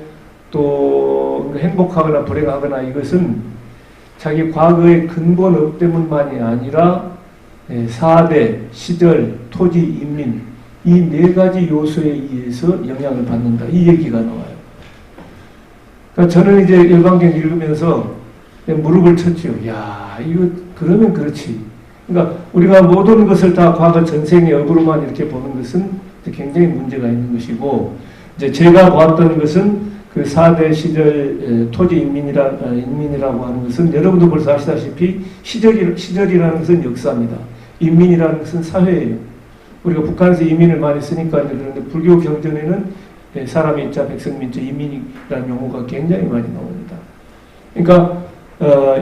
또 행복하거나 불행하거나 이것은 자기 과거의 근본업 때문만이 아니라 4대, 시절, 토지, 인민, 이 네 가지 요소에 의해서 영향을 받는다. 이 얘기가 나와요. 그러니까 저는 이제 열반경 읽으면서 무릎을 쳤죠. 야, 이거, 그러면 그렇지. 그러니까 우리가 모든 것을 다 과거 전생의 업으로만 이렇게 보는 것은 굉장히 문제가 있는 것이고, 이제 제가 보았던 것은 그 4대 시절 토지 인민이라고 하는 것은 여러분도 벌써 아시다시피 시절이라는 것은 역사입니다. 인민이라는 것은 사회예요. 우리가 북한에서 이민을 많이 쓰니까 그런데 불교 경전에는 사람의 인자, 백성민자, 인민이라는 용어가 굉장히 많이 나옵니다. 그러니까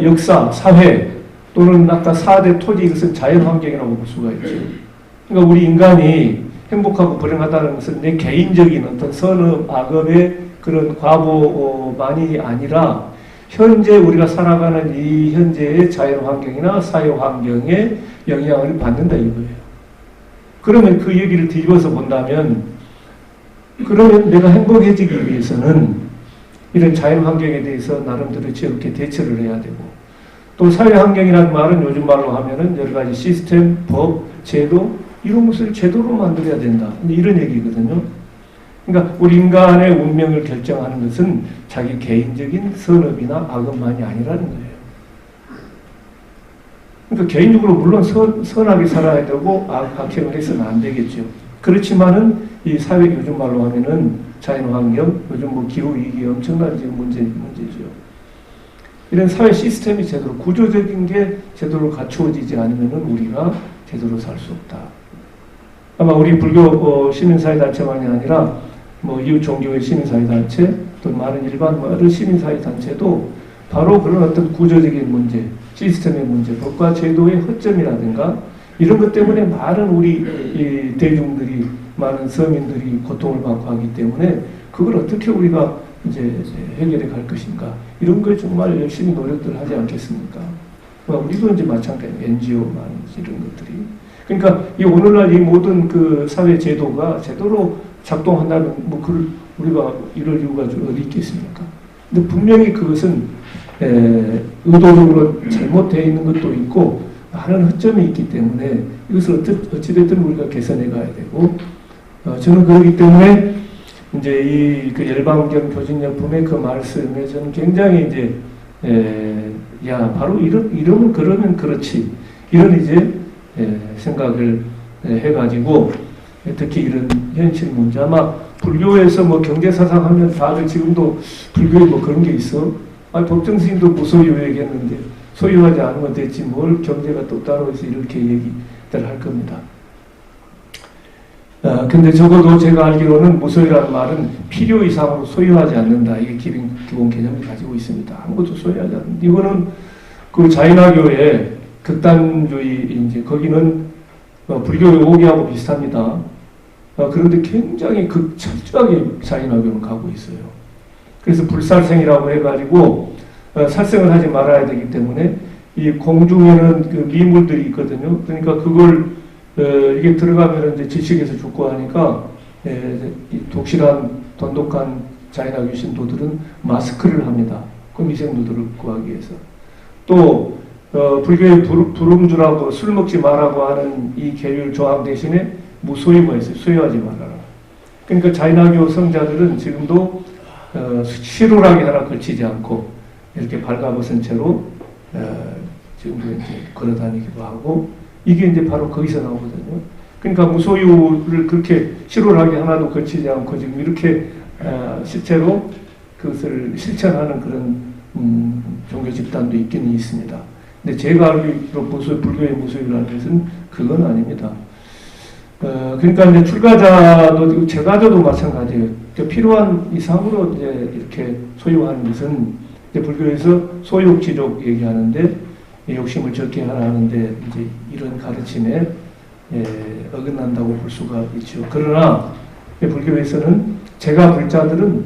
역사, 사회 또는 아까 4대 토지 이것은 자연환경이라고 볼 수가 있죠. 그러니까 우리 인간이 행복하고 불행하다는 것은 내 개인적인 어떤 선업, 악업의 그런 과보만이 아니라 현재 우리가 살아가는 이 현재의 자연환경이나 사회환경에 영향을 받는다 이거예요. 그러면 그 얘기를 뒤집어서 본다면 그러면 내가 행복해지기 위해서는 이런 자연환경에 대해서 나름대로 지혜롭게 대처를 해야 되고 또 사회환경이라는 말은 요즘 말로 하면은 여러 가지 시스템, 법, 제도 이런 것을 제도로 만들어야 된다. 이런 얘기거든요. 그러니까 우리 인간의 운명을 결정하는 것은 자기 개인적인 선업이나 악업만이 아니라는 거예요. 그러니까 개인적으로 물론 선하게 살아야 되고 악행을 해서는 안 되겠죠. 그렇지만은 이 사회 요즘 말로 하면은 자연환경, 요즘 뭐 기후위기 엄청난 지금 문제죠. 이런 사회 시스템이 제대로 구조적인 게 제대로 갖추어지지 않으면은 우리가 제대로 살 수 없다. 아마 우리 불교 시민사회 단체만이 아니라 뭐 이웃 종교의 시민사회 단체 또 많은 일반 많은 시민사회 단체도 바로 그런 어떤 구조적인 문제, 시스템의 문제, 법과 제도의 허점이라든가 이런 것 때문에 많은 우리 이 대중들이 많은 서민들이 고통을 받고 하기 때문에 그걸 어떻게 우리가 이제 해결해 갈 것인가 이런 걸 정말 열심히 노력들 하지 않겠습니까? 우리도 이제 마찬가지예요. NGO 많은 이런 것들이. 그러니까 이 오늘날 이 모든 그 사회 제도가 제대로 작동한다면 뭐 그걸 우리가 이럴 이유가 어디 있겠습니까? 근데 분명히 그것은 의도적으로 잘못되어 있는 것도 있고 많은 허점이 있기 때문에 이것을 어찌됐든 우리가 개선해 가야 되고 저는 그렇기 때문에 이제 이 그 열반경 교진여품의 그 말씀에 저는 굉장히 이제 바로 이러면 그러면 그렇지 이런 이제 생각을 해가지고 특히 이런 현실 문제 아마 불교에서 뭐 경제사상 하면 다들 지금도 불교에 뭐 그런 게 있어? 법정 스님도 무소유 얘기했는데 소유하지 않으면 됐지 뭘 경제가 또 따로 해서 이렇게 얘기들 할 겁니다. 근데 적어도 제가 알기로는 무소유라는 말은 필요 이상으로 소유하지 않는다. 이게 기본 개념을 가지고 있습니다. 아무것도 소유하지 않는다. 이거는 그 자인화교의 극단주의, 이제 거기는 불교의 오기하고 비슷합니다. 그런데 굉장히 철저하게 자인화교는 가고 있어요. 그래서 불살생이라고 해가지고 살생을 하지 말아야 되기 때문에 이 공중에는 그 미물들이 있거든요. 그러니까 그걸 이게 들어가면 이제 질식에서 죽고 하니까 독실한 돈독한 자인화교 신도들은 마스크를 합니다. 그 미생물들을 구하기 위해서. 또 불교의 불음주라고 술 먹지 말라고 하는 이 계율 조항 대신에 무소유가 있어요. 소유하지 말아라. 그러니까 자인화교 성자들은 지금도 실오라기 하나 걸치지 않고 이렇게 발가벗은 채로 지금도 이제 걸어다니기도 하고 이게 이제 바로 거기서 나오거든요. 그러니까 무소유를 그렇게 실오라기 하나도 걸치지 않고 지금 이렇게 실제로 그것을 실천하는 그런 종교 집단도 있기는 있습니다. 근데 제가 알기로 불교의 무소유라는 것은 그건 아닙니다. 그러니까 이제 출가자도 제가자도 마찬가지예요. 필요한 이상으로 이제 이렇게 소유하는 것은 이제 불교에서 소욕지족 얘기하는데 욕심을 적게 하라는데 이제 이런 가르침에 어긋난다고 볼 수가 있죠. 그러나 불교에서는 제가 불자들은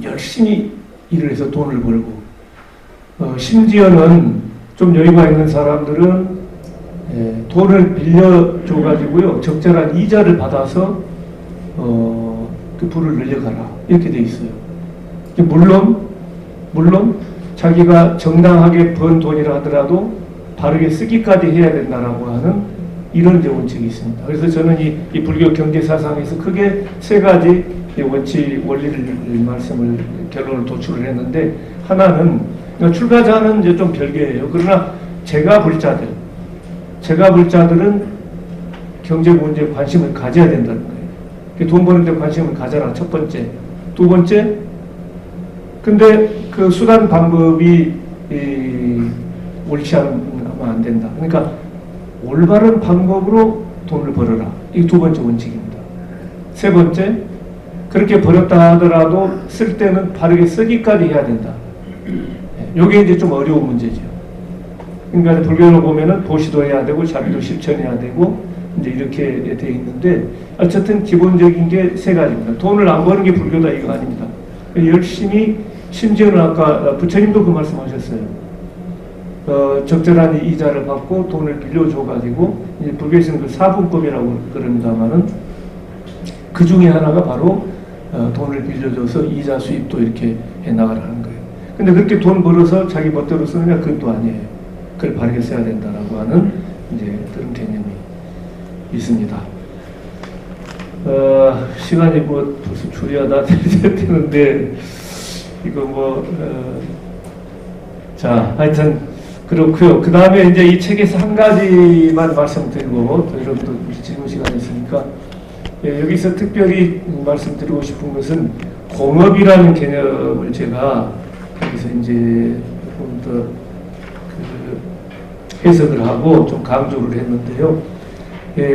열심히 일을 해서 돈을 벌고 심지어는 좀 여유가 있는 사람들은 돈을 빌려줘가지고요 적절한 이자를 받아서 그 부를 늘려가라 이렇게 돼 있어요. 물론 자기가 정당하게 번 돈이라 하더라도 바르게 쓰기까지 해야 된다라고 하는 이런 이제 원칙이 있습니다. 그래서 저는 이 불교 경제 사상에서 크게 세 가지 원리를 말씀을 결론을 도출을 했는데 하나는 그러니까 출가자는 이제 좀 별개예요. 그러나 제가 불자들은 경제 문제에 관심을 가져야 된다는 거예요. 돈 버는 데 관심을 가져라. 첫 번째. 두 번째, 근데 그 수단 방법이 옳지 않으면 안 된다. 그러니까 올바른 방법으로 돈을 벌어라. 이게 두 번째 원칙입니다. 세 번째, 그렇게 벌었다 하더라도 쓸 때는 바르게 쓰기까지 해야 된다. 이게 이제 좀 어려운 문제죠. 그러니까 불교로 보면은 도시도 해야 되고 자비도 실천해야 되고 이제 이렇게 돼 있는데 어쨌든 기본적인 게 세 가지입니다. 돈을 안 버는 게 불교다 이거 아닙니다. 열심히 심지어는 아까 부처님도 그 말씀하셨어요. 적절한 이자를 받고 돈을 빌려줘가지고 이제 불교에서는 그 사분법이라고 그럽니다만은 그 중에 하나가 바로 돈을 빌려줘서 이자 수입도 이렇게 해나가라는 거예요. 근데 그렇게 돈 벌어서 자기 멋대로 쓰느냐 그건 또 아니에요. 그걸 바르게 써야 된다라고 하는 이제 그런 개념이 있습니다. 시간이 뭐 벌써 줄이야 다 되는데 이거 자 하여튼 그렇고요. 그 다음에 이제 이 책에서 한 가지만 말씀드리고 또 여러분도 질문 시간이 있으니까 여기서 특별히 말씀드리고 싶은 것은 공업이라는 개념을 제가 여기서 이제 조금 더 해석을 하고 좀 강조를 했는데요.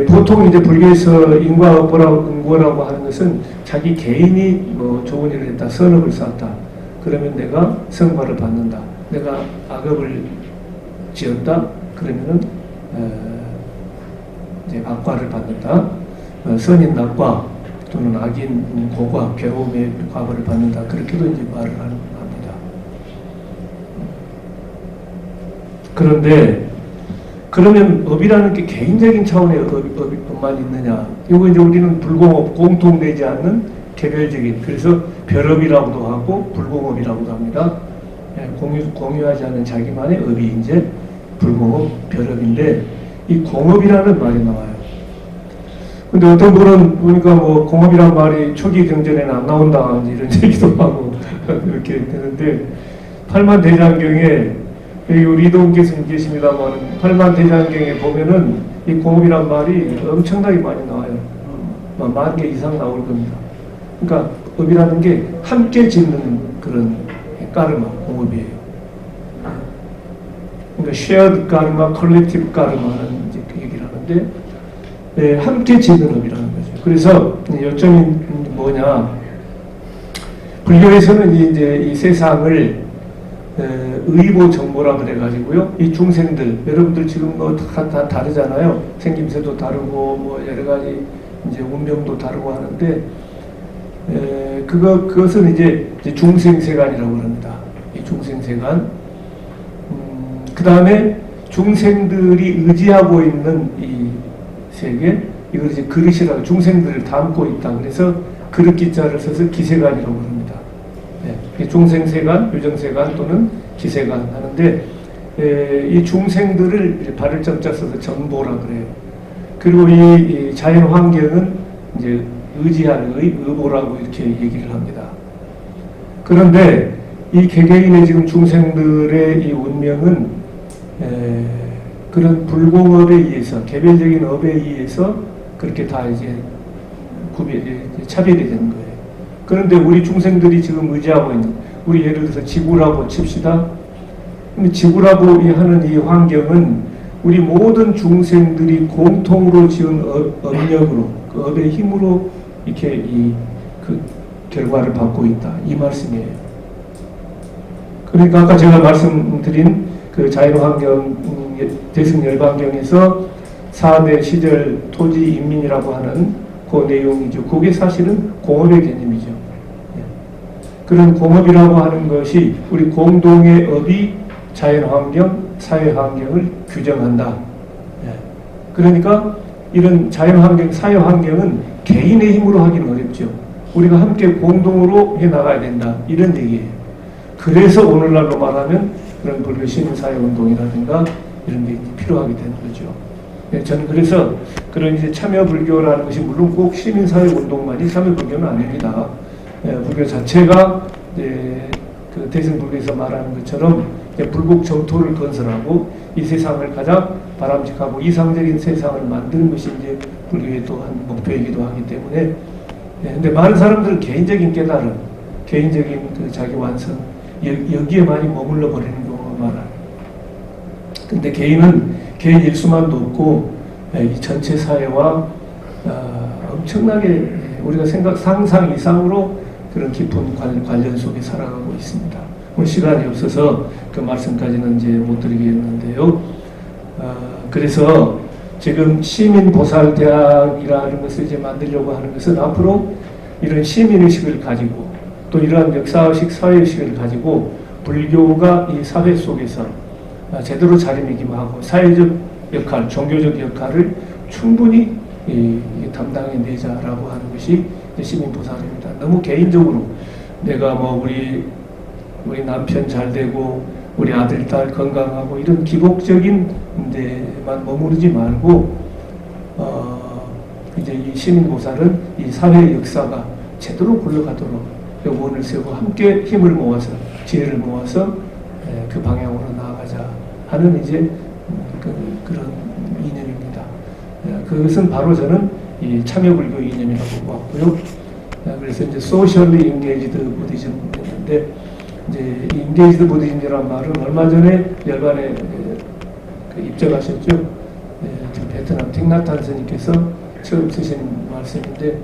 보통 이제 불교에서 인과응보라고 하는 것은 자기 개인이 뭐 좋은 일을 했다, 선업을 쌓았다. 그러면 내가 성과를 받는다. 내가 악업을 지었다. 그러면은 이제 악과를 받는다. 선인 낙과 또는 악인 고과, 괴로움의 과거를 받는다. 그렇게도 이제 말을 합니다. 그런데 그러면 업이라는 게 개인적인 차원의 업만 있느냐? 이거 이제 우리는 불공업, 공통되지 않는 개별적인, 그래서 별업이라고도 하고 불공업이라고도 합니다. 공유하지 않는 자기만의 업이 이제 불공업, 별업인데 이 공업이라는 말이 나와요. 근데 어떤 분은 보니까 뭐 공업이란 말이 초기 경전에는 안 나온다 이런 얘기도 하고 그렇게 되는데 팔만대장경에 여기 우리 이동 교수님 계십니다만 8만 대장경에 보면은 이 공업이란 말이 엄청나게 많이 나와요. 10,000개 이상 나올 겁니다. 그러니까 업이라는 게 함께 짓는 그런 까르마 공업이에요. 그러니까 shared 까르마, collective 까르마는 이제 그 얘기를 하는데 함께 짓는 업이라는 거죠. 그래서 요점이 뭐냐? 불교에서는 이제 이 세상을 의보 정보라 그래가지고요. 이 중생들, 여러분들 지금 뭐 다 다르잖아요. 생김새도 다르고 뭐 여러 가지 이제 운명도 다르고 하는데 그것은 이제 중생세간이라고 합니다. 이 중생세간. 그 다음에 중생들이 의지하고 있는 이 세계, 이걸 이제 그릇이라고 중생들을 담고 있다. 그래서 그릇 기자를 써서 기세간이라고 합니다. 네. 중생세간, 유정세간 또는 기세간 하는데 이 중생들을 발을 점자 써서 전보라 그래요. 그리고 이 자연 환경은 이제 의지하는 의보라고 이렇게 얘기를 합니다. 그런데 이 개개인의 지금 중생들의 이 운명은 그런 불공업에 의해서 개별적인 업에 의해서 그렇게 다 이제 차별이 되는 거예요. 그런데 우리 중생들이 지금 의지하고 있는 우리 예를 들어서 지구라고 칩시다. 근데 지구라고 하는 이 환경은 우리 모든 중생들이 공통으로 지은 업력으로 그 업의 힘으로 이렇게 그 결과를 받고 있다. 이 말씀이에요. 그러니까 아까 제가 말씀드린 그 자연환경 대승열반경에서 4대 시절 토지 인민이라고 하는 그 내용이죠. 그게 사실은 공업의 개념이죠. 그런 공업이라고 하는 것이 우리 공동의 업이 자연환경, 사회환경을 규정한다. 그러니까 이런 자연환경, 사회환경은 개인의 힘으로 하기는 어렵죠. 우리가 함께 공동으로 해나가야 된다. 이런 얘기예요. 그래서 오늘날로 말하면 그런 불교 시민사회운동이라든가 이런 게 필요하게 되는 거죠. 저는 그래서 그런 이제 참여불교라는 것이 물론 꼭 시민사회운동만이 참여불교는 아닙니다. 불교 자체가 그 대승불교에서 말하는 것처럼 불국 정토를 건설하고 이 세상을 가장 바람직하고 이상적인 세상을 만드는 것이 이제 불교의 또한 목표이기도 하기 때문에 근데 많은 사람들은 개인적인 깨달음, 개인적인 그 자기 완성 여기에 많이 머물러 버리는 경우가 많아요. 근데 개인은 개인 일수만도 없고 이 전체 사회와 엄청나게 우리가 상상 이상으로 그런 깊은 관련 속에 살아가고 있습니다. 오늘 시간이 없어서 그 말씀까지는 이제 못 드리겠는데요. 그래서 지금 시민보살대학이라는 것을 이제 만들려고 하는 것은 앞으로 이런 시민의식을 가지고 또 이러한 역사의식, 사회의식을 가지고 불교가 이 사회 속에서 제대로 자리매김하고 사회적 역할, 종교적 역할을 충분히 담당해내자라고 하는 것이 시민보살입니다. 너무 개인적으로 내가 뭐 우리 남편 잘 되고 우리 아들, 딸 건강하고 이런 기복적인 데만 머무르지 말고 이제 이 시민보살은 이 사회의 역사가 제대로 굴러가도록 원을 세우고 함께 힘을 모아서 지혜를 모아서 그 방향으로 나아가자 하는 이제 그런 이념입니다. 그것은 바로 저는 이 참여불교 이념이라고 보았고요. 그래서 이제 소셜리 인게이지드 부디즘인데 이제 인게이지드 부디즘이라는 말은 얼마 전에 열반에 입적하셨죠. 베트남 틱나탄 스님께서 처음 쓰신 말씀인데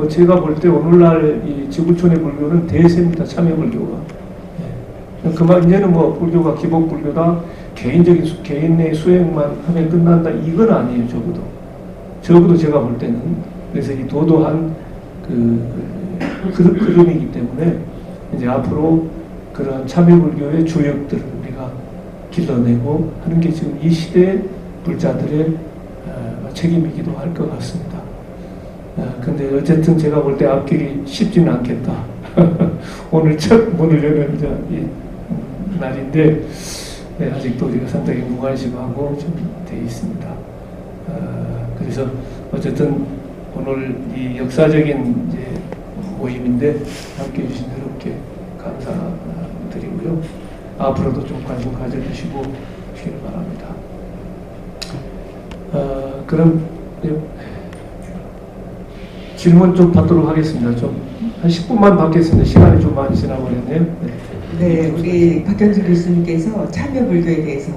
제가 볼 때 오늘날 이 지구촌의 불교는 대세입니다. 참여불교가. 그만 이제는 뭐 불교가 기복불교다. 개인의 수행만 하면 끝난다. 이건 아니에요. 적어도 제가 볼 때는. 그래서 이 도도한 흐름이기 때문에 이제 앞으로 그런 참여불교의 조역들을 우리가 길러내고 하는 게 지금 이 시대의 불자들의 책임이기도 할 것 같습니다. 근데 어쨌든 제가 볼 때 앞길이 쉽지는 않겠다. 오늘 첫 문을 여는 이 날인데 아직도 우리가 상당히 무관심하고 좀 돼 있습니다. 그래서 어쨌든 오늘 이 역사적인 이제 모임인데 함께 해주신 여러분께 감사드리고요. 앞으로도 좀 관심 가져주시고 주시기 바랍니다. 그럼 질문 좀 받도록 하겠습니다. 좀 한 10분만 받겠습니다. 시간이 좀 많이 지나버렸네요. 네, 우리 박현주 교수님께서 참여불교에 대해서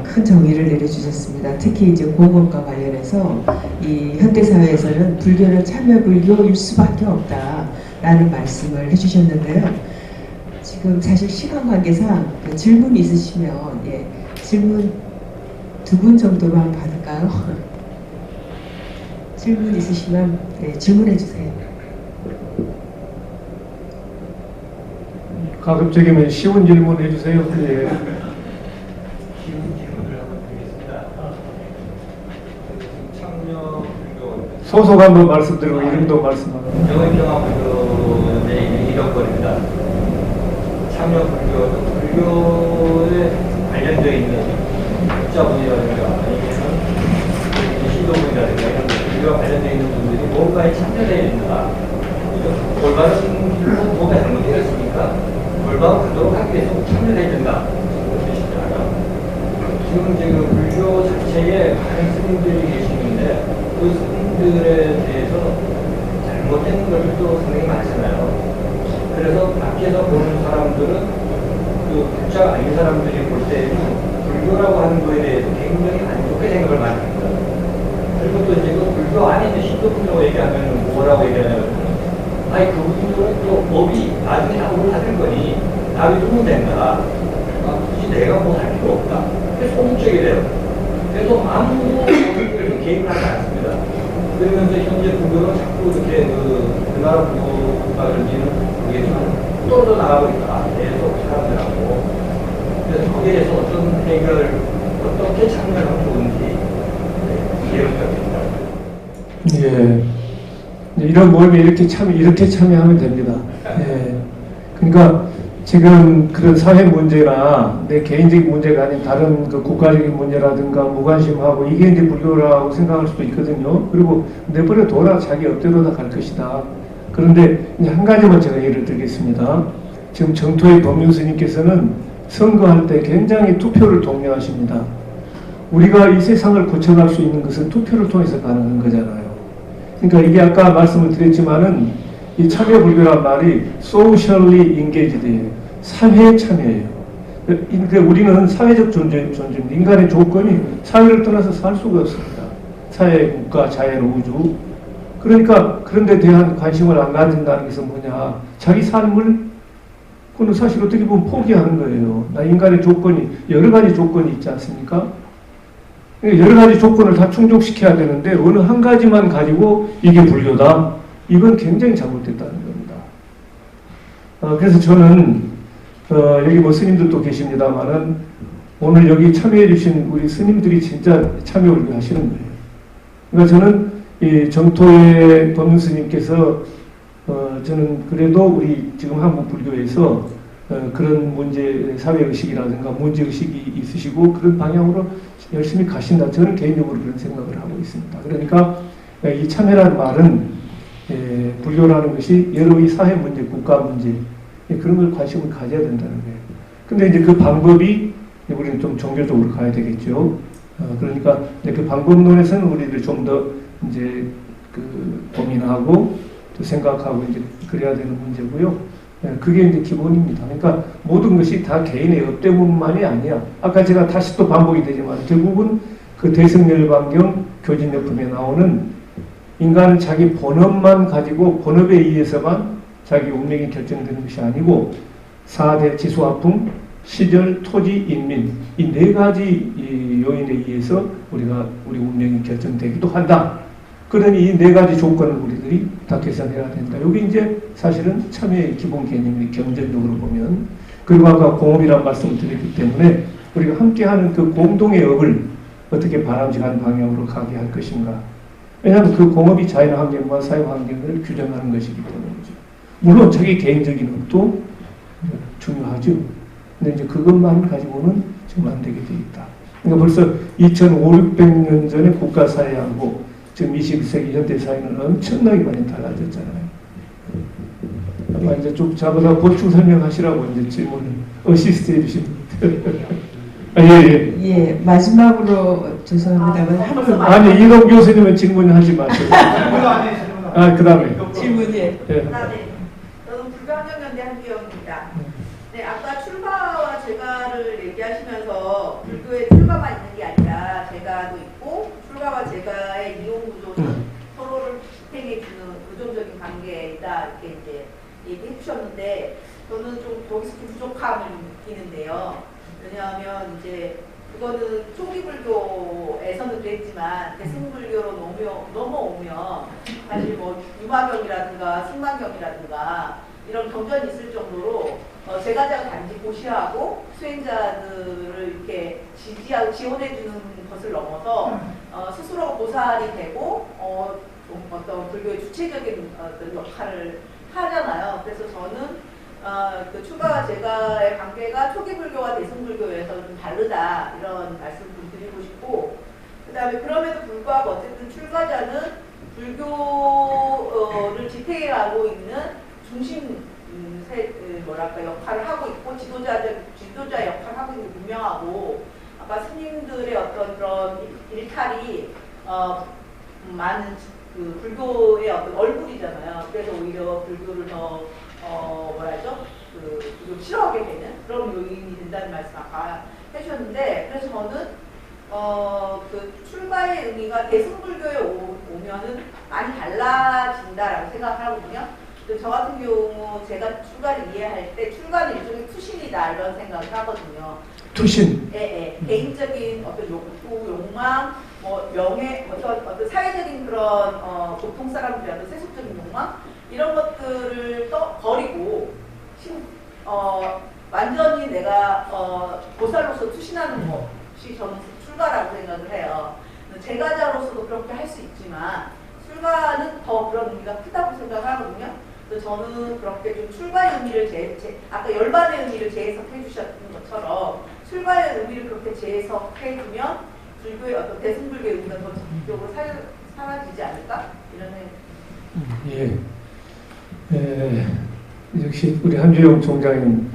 큰 정의를 내려주셨습니다. 특히 이제 공업과 관련해서 이 현대사회에서는 불교는 참여불교일 수밖에 없다라는 말씀을 해주셨는데요. 지금 사실 시간 관계상 질문 있으시면 질문 2분 정도만 받을까요? 질문 있으시면 질문해 주세요. 가급적이면 쉬운 질문 해주세요. 예. 쉬운 질문을 한번 드리겠습니다. 참여불교 소속 한번 말씀드리고 이름도 말씀하고. 영의평화불교의 이력거리입니다. 참여불교, 불교에 관련되어 있는 학자분이라든가 아니면 시도분이라든가 이런 불교와 관련되어 있는 분들이 뭔가에 참여되어 있는가, 올바른 길로 뭐가 잘못되었습니까? 올바른 그도록 하기 위해서 참여해야 된다. 지금 불교 자체에 많은 스님들이 계시는데 그 스님들에 대해서 잘못된 것들도 상당히 많잖아요. 그래서 밖에서 보는 사람들은 그 불자가 아닌 사람들이 볼 때는 불교라고 하는 거에 대해서 굉장히 안 좋게 생각을 많이 합니다. 그리고 또 이제 그 불교 안에 있는 신도분이라고 얘기하면 뭐라고 얘기하냐면, 아니 그분들은 또 법이 나중에 다 올라갈 거니 나를 두면 된다. 굳이 내가 뭐 할 필요 없다. 그래서 소극적이 돼요. 그래서 아무도 개입을 하지 않습니다. 그러면서 현재 불교는 자꾸 이렇게 그 나라 불교가든지는 모르겠지만 떨어져 나가고 있다. 계속 사람들하고. 그래서 거기에 대해서 어떤 해결, 어떻게 참여하면 좋은지 이해를 부탁드립니다. 예. 이런 모임에 이렇게 참여하면 됩니다. 예. 그러니까 지금 그런 사회 문제나 내 개인적인 문제가 아닌 다른 그 국가적인 문제라든가 무관심하고 이게 이제 불교라고 생각할 수도 있거든요. 그리고 내버려 둬라, 자기 업대로 다 갈 것이다. 그런데 이제 한 가지만 제가 예를 들겠습니다. 지금 정토의 법륜 스님께서는 선거할 때 굉장히 투표를 독려하십니다. 우리가 이 세상을 고쳐갈 수 있는 것은 투표를 통해서 가능한 거잖아요. 그러니까 이게 아까 말씀을 드렸지만은 이 참여불교란 말이 socially engaged예요. 사회에 참여해요. 그러니까 우리는 사회적 존재입니다. 인간의 조건이 사회를 떠나서 살 수가 없습니다. 사회, 국가, 자연, 우주. 그러니까 그런 데 대한 관심을 안 가진다는 것은 뭐냐. 자기 삶을 그건 사실 어떻게 보면 포기하는 거예요. 나 인간의 조건이 여러 가지 조건이 있지 않습니까? 여러 가지 조건을 다 충족시켜야 되는데 어느 한 가지만 가지고 이게 불교다. 이건 굉장히 잘못됐다는 겁니다. 그래서 저는 여기 뭐 스님들도 계십니다만은 오늘 여기 참여해 주신 우리 스님들이 진짜 참여를 하시는 거예요. 그러니까 저는 이 정토의 법륜 스님께서 저는 그래도 우리 지금 한국 불교에서 그런 문제, 사회의식이라든가 문제의식이 있으시고 그런 방향으로 열심히 가신다. 저는 개인적으로 그런 생각을 하고 있습니다. 그러니까 이 참여라는 말은 불교라는 것이 여러 이 사회 문제, 국가 문제 그런 걸 관심을 가져야 된다는 거예요. 근데 이제 그 방법이 우리는 좀 종교적으로 가야 되겠죠. 그러니까 이제 그 방법론에서는 우리들 좀 더 이제 그 고민하고 또 생각하고 이제 그래야 되는 문제고요. 그게 이제 기본입니다. 그러니까 모든 것이 다 개인의 업 때문만이 아니야. 아까 제가 다시 또 반복이 되지만 결국은 그 대승열반경 교진역품에 나오는 인간은 자기 본업만 가지고 본업에 의해서만 자기 운명이 결정되는 것이 아니고 4대 지수화풍, 시절, 토지, 인민 이 네 가지 이 요인에 의해서 우리가 우리 운명이 결정되기도 한다. 그러니 이 네 가지 조건을 우리들이 다 개선해야 된다. 이게 이제 사실은 참여의 기본 개념이 경전적으로 보면 그리고 아까 공업이라는 말씀을 드렸기 때문에 우리가 함께하는 그 공동의 업을 어떻게 바람직한 방향으로 가게 할 것인가. 왜냐하면 그 공업이 자연 환경과 사회 환경을 규정하는 것이기 때문이죠. 물론 자기 개인적인 업도 중요하죠. 근데 이제 그것만 가지고는 지금 안 되게 돼 있다. 그러니까 벌써 2500년 전에 국가사회하고 지금 21세기 현대사회는 엄청나게 많이 달라졌잖아요. 아마 이제 좀 자보다 보충 설명하시라고 이제 질문을 어시스트 해주신 아, 예. 예, 마지막으로 죄송합니다만 한 분. 아니 이동 교수님은 질문하지 마세요. 아, 그 다음에. 질문이. 예. 네. 저는 불교환경연대 한기영입니다. 네, 아까 출가와 제가를 얘기하시면서 불교에 출가만 있는 게 아니라 제가도 있고 출가와 제가의 이용 구조는 서로를 지탱해주는 의존적인 관계이다 이렇게 이제 얘기해 주셨는데 저는 좀 거기서 좀 부족함을 느끼는데요. 왜냐하면 이제 그거는 초기 불교에서는 그랬지만 대승불교로 넘어오면 사실 뭐 유마경이라든가 승만경이라든가 이런 경전이 있을 정도로 제가자가 단지 고시하고 수행자들을 이렇게 지지하고 지원해주는 것을 넘어서 스스로가 보살이 되고 어떤 불교의 주체적인 어떤 역할을 하잖아요. 그래서 저는 그 출가와 제가의 관계가 초기 불교와 대승불교에서 좀 다르다 이런 말씀 좀 드리고 싶고 그 다음에 그럼에도 불구하고 어쨌든 출가자는 불교를 지탱해가고 있는 중심 뭐랄까 역할을 하고 있고 지도자 역할을 하고 있는 게 분명하고 아까 스님들의 어떤 그런 일탈이 많은 그 불교의 어떤 얼굴이잖아요. 그래서 오히려 불교를 더 뭐라죠? 그 싫어하게 되는 그런 요인이 된다는 말씀 아까 해주셨는데 그래서 저는 그 출가의 의미가 대승불교에 오면은 많이 달라진다라고 생각하거든요. 저 같은 경우 제가 출가를 이해할 때 출가는 일종의 투신이다 이런 생각을 하거든요. 투신. 예. 개인적인 어떤 욕구, 욕망, 뭐 명예, 어떤 사회적인 그런 보통 사람들의 어떤 세속적인 욕망 이런 것들을 버리고 완전히 내가 보살로서 투신하는 것이 저는 출가라고 생각을 해요. 제가자로서도 그렇게 할 수 있지만 출가는 더 그런 의미가 크다고 생각을 하거든요. 그래서 저는 그렇게 좀 출가의 의미를 아까 열반의 의미를 재해석해 주셨던 것처럼 출가의 의미를 그렇게 재해석해 주면 불교의 어떤 대승불교의 의미가 더 적극적으로 사라지지 않을까 이런 생각. 예. 역시 우리 한주영 총장님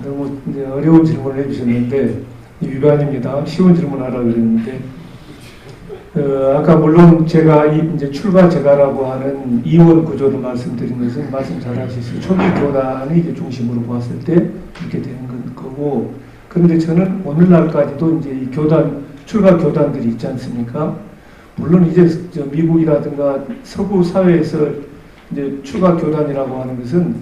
너무 어려운 질문을 해주셨는데 위반입니다. 쉬운 질문하라고 그랬는데 아까 물론 제가 이제 출가 제가라고 하는 이원 구조를 말씀드린 것은 말씀 잘 하셨어요. 초기 교단을 이제 중심으로 보았을 때 이렇게 되는 거고 그런데 저는 오늘날까지도 이제 이 출가 교단들이 있지 않습니까? 물론 이제 미국이라든가 서구 사회에서 이제 출가 교단이라고 하는 것은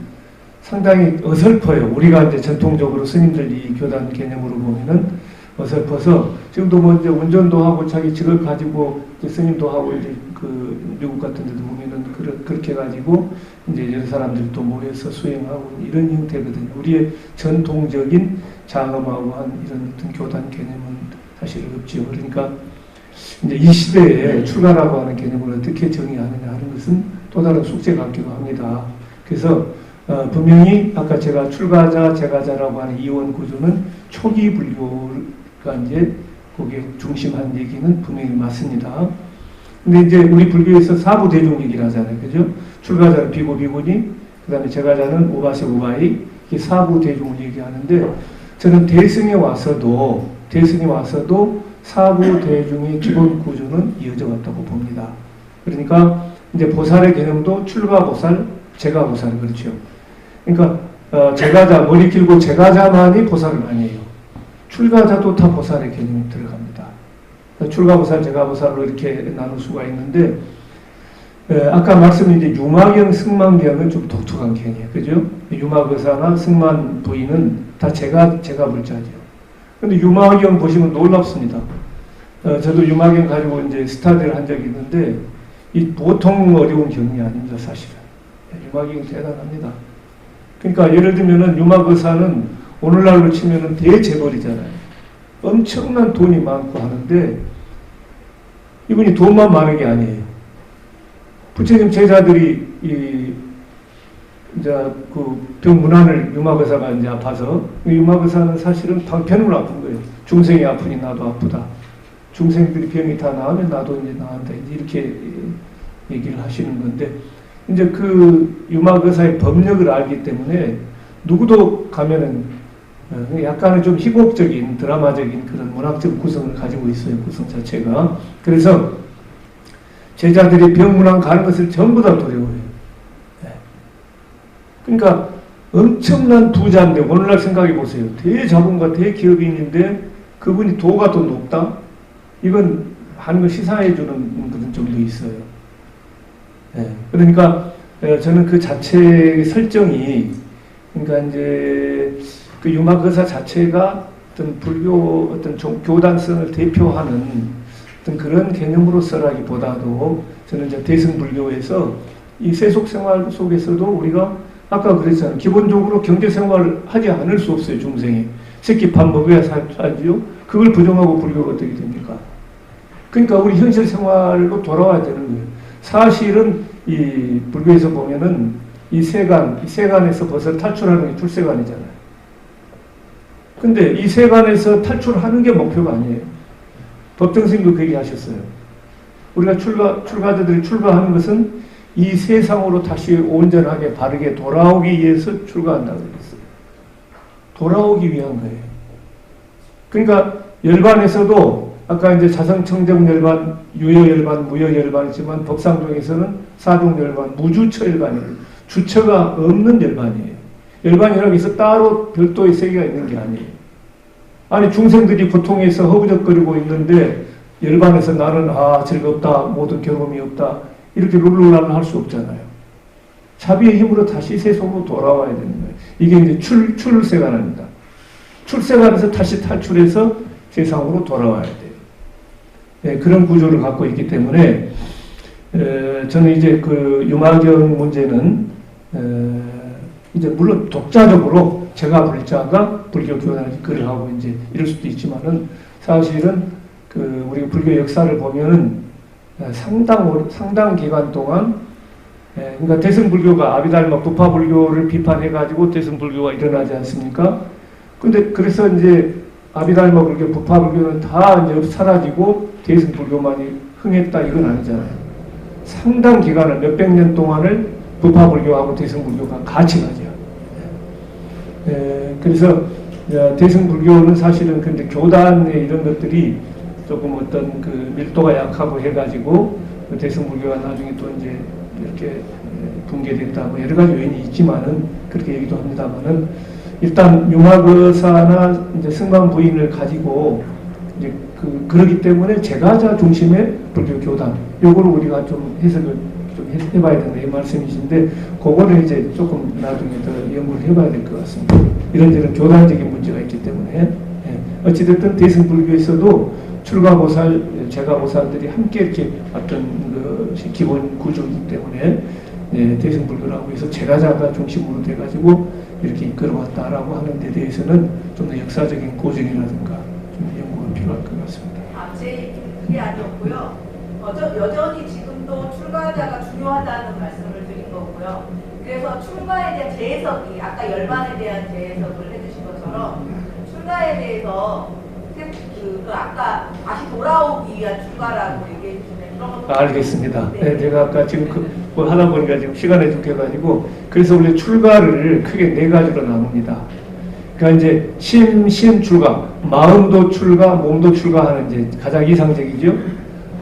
상당히 어설퍼요. 우리가 이제 전통적으로 스님들 이 교단 개념으로 보면은 어설퍼서 지금도 뭐 이제 운전도 하고 자기 직을 가지고 이제 스님도 하고 이제 그 미국 같은 데도 보면은 그렇게 가지고 이제 여러 사람들이 또 모여서 수행하고 이런 형태거든요. 우리의 전통적인 장엄하고한 이런 어떤 교단 개념은 사실 없지요. 그러니까 이제 이 시대에 출가라고 하는 개념을 어떻게 정의하느냐 하는 것은 또 다른 숙제 같기도 합니다. 그래서 분명히 아까 제가 출가자, 제가자라고 하는 이원 구조는 초기 불교가 이제 거기에 중심한 얘기는 분명히 맞습니다. 근데 이제 우리 불교에서 사부 대종얘기를 하잖아요. 그죠? 출가자는 비고 비고니, 그 다음에 제가자는 우바세 우바이, 이게 사부 대종을 얘기하는데 저는 대승에 와서도 사부 대중의 기본 구조는 이어져 왔다고 봅니다. 그러니까 이제 보살의 개념도 출가 보살, 제가 보살 그렇죠. 그러니까 제가자 머리 길고 제가자만이 보살은 아니에요. 출가자도 다 보살의 개념이 들어갑니다. 그러니까 출가 보살, 제가 보살로 이렇게 나눌 수가 있는데 아까 말씀드린 이제 유마경, 승만경은 좀 독특한 경이에요, 그죠? 유마거사나 승만 부인은 다 제가 불자죠. 근데 유마경 보시면 놀랍습니다. 저도 유마경 가지고 이제 스타디를 한 적이 있는데 이 보통 어려운 경이 아닙니다, 사실은. 유마경이 대단합니다. 그러니까 예를 들면은 유마거사는 오늘날로 치면은 대재벌이잖아요. 엄청난 돈이 많고 하는데 이분이 돈만 많은 게 아니에요. 부처님 제자들이 이제 그 병문안을 유마거사가 이제 아파서 유마거사는 사실은 방편으로 아픈 거예요. 중생이 아프니 나도 아프다. 중생들이 병이 다 나으면 나도 이제 나은다. 이렇게 얘기를 하시는 건데 이제 그 유마거사의 법력을 알기 때문에 누구도 가면은 약간은 좀 희곡적인 드라마적인 그런 문학적 구성을 가지고 있어요. 구성 자체가. 그래서 제자들이 병문안 가는 것을 전부 다 두려워해요. 그러니까 엄청난 부자인데 오늘날 생각해 보세요. 대자본가 대기업인인데 그분이 도가 더 높다? 이건 하는 걸 시사해 주는 그런 점도 있어요. 그러니까 저는 그 자체의 설정이 그러니까 이제 그 유마거사 자체가 어떤 불교 어떤 교단성을 대표하는 어떤 그런 개념으로서라기보다도 저는 이제 대승불교에서 이 세속 생활 속에서도 우리가 아까 그랬잖아요. 기본적으로 경제 생활을 하지 않을 수 없어요. 중생이. 새끼 밥 먹어야 살지요. 그걸 부정하고 불교가 어떻게 됩니까? 그러니까 우리 현실 생활로 돌아와야 되는 거예요. 사실은 이 불교에서 보면은 이 세간에서 벗어 탈출하는 게 출세간이잖아요. 근데 이 세간에서 탈출하는 게 목표가 아니에요. 법정스님도 그 얘기 하셨어요. 우리가 출가자들이 출가하는 것은 이 세상으로 다시 온전하게 바르게 돌아오기 위해서 출가한다고 그랬어요. 돌아오기 위한 거예요. 그러니까 열반에서도 아까 이제 자성청정 열반, 유여 열반, 무여 열반이지만 법상종에서는 사종 열반, 무주처 열반이에요. 주처가 없는 열반이에요. 열반이라고 해서 따로 별도의 세계가 있는 게 아니에요. 아니 중생들이 고통에서 허우적거리고 있는데 열반에서 나는 즐겁다, 모든 경험이 없다 이렇게 룰루랄라 할 수 없잖아요. 자비의 힘으로 다시 세속으로 돌아와야 되는 거예요. 이게 이제 출세관입니다. 출세관에서 다시 탈출해서 세상으로 돌아와야 돼요. 네, 그런 구조를 갖고 있기 때문에 저는 이제 그 유마경 문제는 이제 물론 독자적으로 제가 불자가 불교 교단을 글을 하고 이제 이럴 수도 있지만은 사실은 그 우리 불교 역사를 보면은 상당 기간 동안 그러니까 대승불교가 아비달마 부파불교를 비판해가지고 대승불교가 일어나지 않습니까? 근데 그래서 이제 아비달마 불교, 부파불교는 다 이제 사라지고 대승불교만이 흥했다 이건 아니잖아요. 상당 기간을 몇백 년 동안을 부파불교하고 대승불교가 같이 가죠. 그래서 대승불교는 사실은 근데 교단의 이런 것들이 조금 어떤 그 밀도가 약하고 해가지고 그 대승불교가 나중에 또 이제 이렇게 붕괴됐다 뭐 여러 가지 요인이 있지만은 그렇게 얘기도 합니다만은 일단 유마거사나 이제 승관 부인을 가지고 이제 그러기 때문에 제가자 중심의 불교 교단 요거를 우리가 좀 해석을 좀 해봐야 된다 이 말씀이신데 그거를 이제 조금 나중에 더 연구를 해봐야 될 것 같습니다. 이런저런 교단적인 문제가 있기 때문에 어찌됐든 대승불교에서도 출가보살, 제가보살들이 함께 이렇게 어떤 것이 기본 구조이기 때문에 대승불교라고 해서 제가자가 중심으로 돼가지고 이렇게 이끌어왔다라고 하는 데 대해서는 좀 더 역사적인 고증이라든가 좀 연구가 필요할 것 같습니다. 제 얘기는 그게 아니었고요. 여전히 지금도 출가자가 중요하다는 말씀을 드린 거고요. 그래서 출가에 대한 재해석이 아까 열반에 대한 재해석을 해주신 것처럼 출가에 대해서 아까 다시 돌아오기 위한 출가라고 얘기해 주시면 그런 것도 알겠습니다. 네, 제가 아까 지금 뭐 하다 보니까 지금 시간에 쫓겨가지고 그래서 원래 출가를 크게 네 가지로 나눕니다. 그러니까 이제 심 출가, 마음도 출가, 몸도 출가하는 이제 가장 이상적이죠.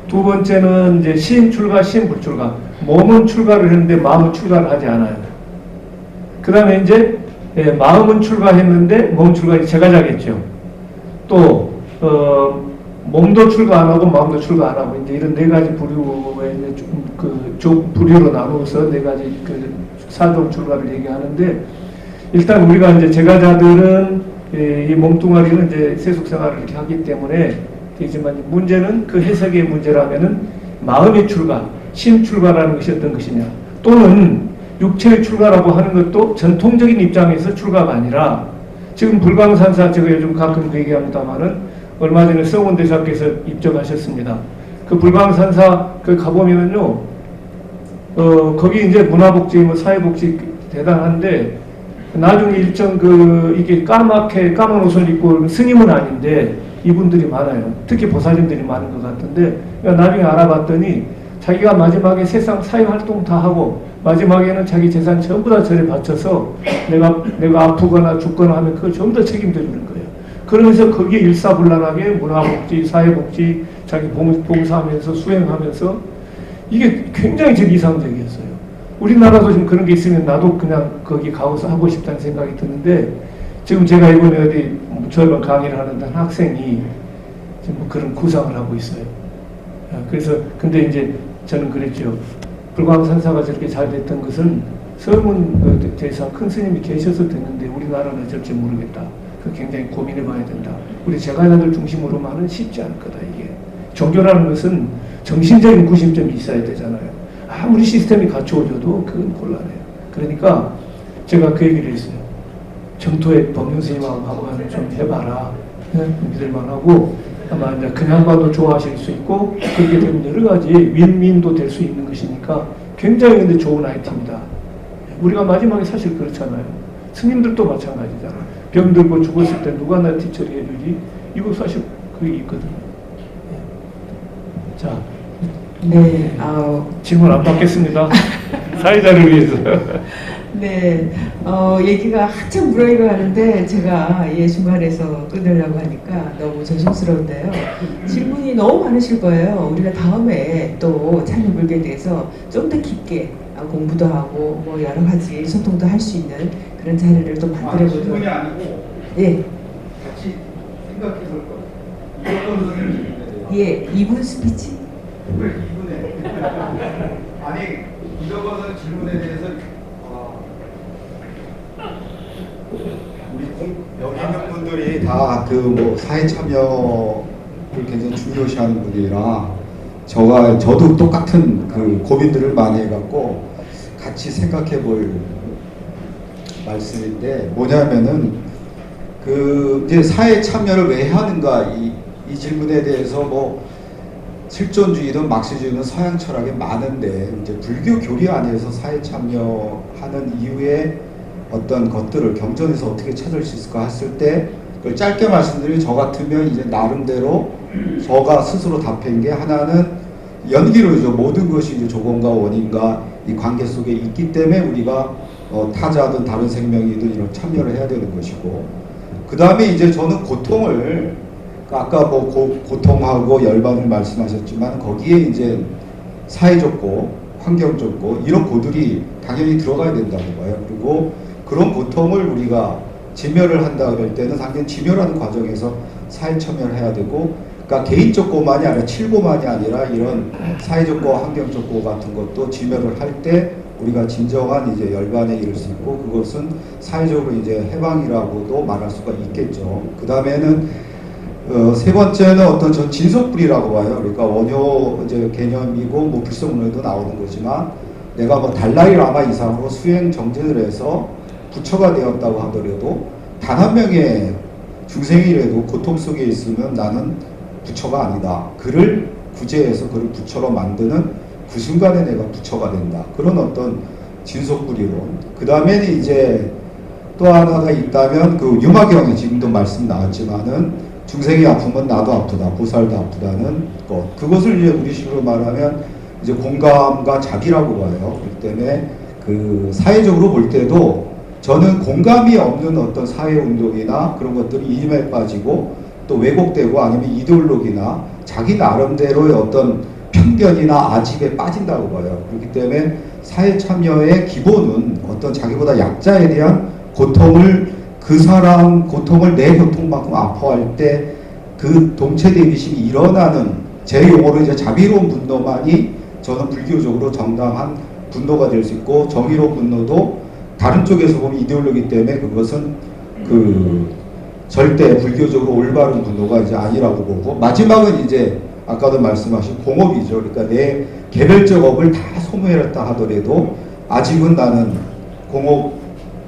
두 번째는 이제 심 출가, 심 불출가. 몸은 출가를 했는데 마음은 출가를 하지 않아요. 그 다음에 이제 마음은 출가했는데 몸 출가 제가자겠죠. 또 몸도 출가 안 하고 마음도 출가 안 하고 이제 이런 네 가지 부류의 부류로 나누어서 네 가지 그 사종 출가를 얘기하는데 일단 우리가 이제 제가자들은 이 몸뚱아리는 이제 세속 생활을 이렇게 하기 때문에 되지만 문제는 그 해석의 문제라면은 마음의 출가, 심 출가라는 것이 어떤 것이냐 또는 육체의 출가라고 하는 것도 전통적인 입장에서 출가가 아니라 지금 불광산사 제가 요즘 가끔 그 얘기합니다만은 얼마 전에 성원대사께서 입적하셨습니다. 그 불광산사 그 가보면은요, 거기 이제 문화복지, 뭐 사회복지 대단한데, 나중에 일정 이게 까만 옷을 입고 스님은 아닌데, 이분들이 많아요. 특히 보살님들이 많은 것 같은데, 나중에 알아봤더니, 자기가 마지막에 세상 사회활동 다 하고 마지막에는 자기 재산 전부 다 절에 바쳐서 내가 아프거나 죽거나 하면 그걸 전부 다 책임져 주는 거예요. 그러면서 거기에 일사불란하게 문화복지, 사회복지, 자기 봉사하면서 수행하면서 이게 굉장히 제 이상적이었어요. 우리나라도 좀 그런 게 있으면 나도 그냥 거기 가서 하고 싶다는 생각이 드는데 지금 제가 이번에 어디 저번 강의를 하는데 한 학생이 지금 뭐 그런 구상을 하고 있어요. 그래서 근데 이제 저는 그랬죠. 불광산사가 저렇게 잘 됐던 것은 서문 대사 큰 스님이 계셔서 됐는데 우리나라는 어쩔지 모르겠다. 그 굉장히 고민해 봐야 된다. 우리 제가야들 중심으로만은 쉽지 않을 거다. 이게 종교라는 것은 정신적인 구심점이 있어야 되잖아요. 아무리 시스템이 갖추어져도 그건 곤란해요. 그러니까 제가 그 얘기를 했어요. 정토의 법륜 스님하고 한번 좀 해봐라. 믿을만하고 아마 이제 그냥 봐도 좋아하실 수 있고 그렇게 되면 여러 가지 윈윈도 될 수 있는 것이니까 굉장히 근데 좋은 아이템이다. 우리가 마지막에 사실 그렇잖아요. 스님들도 마찬가지잖아요. 병들고 죽었을 때 누가 나 뒤처리 해주지? 이거 사실 그게 있거든요. 자, 네, 질문 안 받겠습니다. 사회자를 위해서. 네, 얘기가 한참 물어이고 하는데 제가 중간에서 끊으려고 하니까 너무 죄송스러운데요. 질문이 너무 많으실 거예요. 우리가 다음에 또 찬유불교에 대해서 좀 더 깊게 공부도 하고 뭐 여러 가지 소통도 할 수 있는 그런 자리를 또 만들어보도록. 질문이 아니고 예, 같이 생각해 볼 거예요. 이번 선생님 질문에 대해서. 예, 2분 스피치. 왜 2분에? 아니 이번 질문에 대해서 우리 여기 있는 분들이 다 그 뭐 사회 참여를 굉장히 중요시하는 분들이라 저도 똑같은 그 고민들을 많이 해갖고 같이 생각해볼 말씀인데 뭐냐면은 그 이제 사회 참여를 왜 하는가 이 질문에 대해서 뭐 실존주의든 막시주의든 서양 철학에 많은데 이제 불교 교리 안에서 사회 참여하는 이유의 어떤 것들을 경전에서 어떻게 찾을 수 있을까 했을 때 그걸 짧게 말씀드리면 저 같으면 이제 나름대로 저가 스스로 답한 게 하나는 연기로죠. 모든 것이 이제 조건과 원인과 이 관계 속에 있기 때문에 우리가 타자든 다른 생명이든 이런 참여를 해야 되는 것이고 그 다음에 이제 저는 고통을 아까 뭐 고통하고 열반을 말씀하셨지만 거기에 이제 사회적 고 환경적 고 이런 고들이 당연히 들어가야 된다고 봐요. 그리고 그런 고통을 우리가 지멸을 한다 그럴 때는 당연히 지멸하는 과정에서 사회 참여를 해야 되고 그러니까 개인적 고만이 아니라 칠고만이 아니라 이런 사회적 고 환경적 고 같은 것도 지멸을 할 때 우리가 진정한 이제 열반에 이를 수 있고 그것은 사회적으로 이제 해방이라고도 말할 수가 있겠죠. 그 다음에는 세 번째는 어떤 전 진석불이라고 봐요. 그러니까 원효 이제 개념이고 뭐 불성론에도 나오는 거지만 내가 뭐 달라이 라마 이상으로 수행 정진을 해서 부처가 되었다고 하더라도 단 한 명의 중생이라도 고통 속에 있으면 나는 부처가 아니다. 그를 구제해서 그를 부처로 만드는 그 순간에 내가 부처가 된다. 그런 어떤 진속불이론. 그 다음에는 이제 또 하나가 있다면 그 유마경에 지금도 말씀 나왔지만은 중생이 아프면 나도 아프다. 보살도 아프다는 것. 그것을 이제 우리식으로 말하면 이제 공감과 자비라고 봐요. 그렇기 때문에 그 사회적으로 볼 때도 저는 공감이 없는 어떤 사회운동이나 그런 것들이 이임에 빠지고 또 왜곡되고 아니면 이데올로기나 자기 나름대로의 어떤 편견이나 아집에 빠진다고 봐요. 그렇기 때문에 사회 참여의 기본은 어떤 자기보다 약자에 대한 고통을 그 사람 고통을 내 고통만큼 아파할 때 그 동체 대비심이 일어나는 제 용어로 이제 자비로운 분노만이 저는 불교적으로 정당한 분노가 될 수 있고 정의로운 분노도 다른 쪽에서 보면 이데올로기 때문에 그것은 그 절대 불교적으로 올바른 분노가 이제 아니라고 보고 마지막은 이제 아까도 말씀하신 공업이죠. 그러니까 내 개별적 업을 다 소멸했다 하더라도 아직은 나는 공업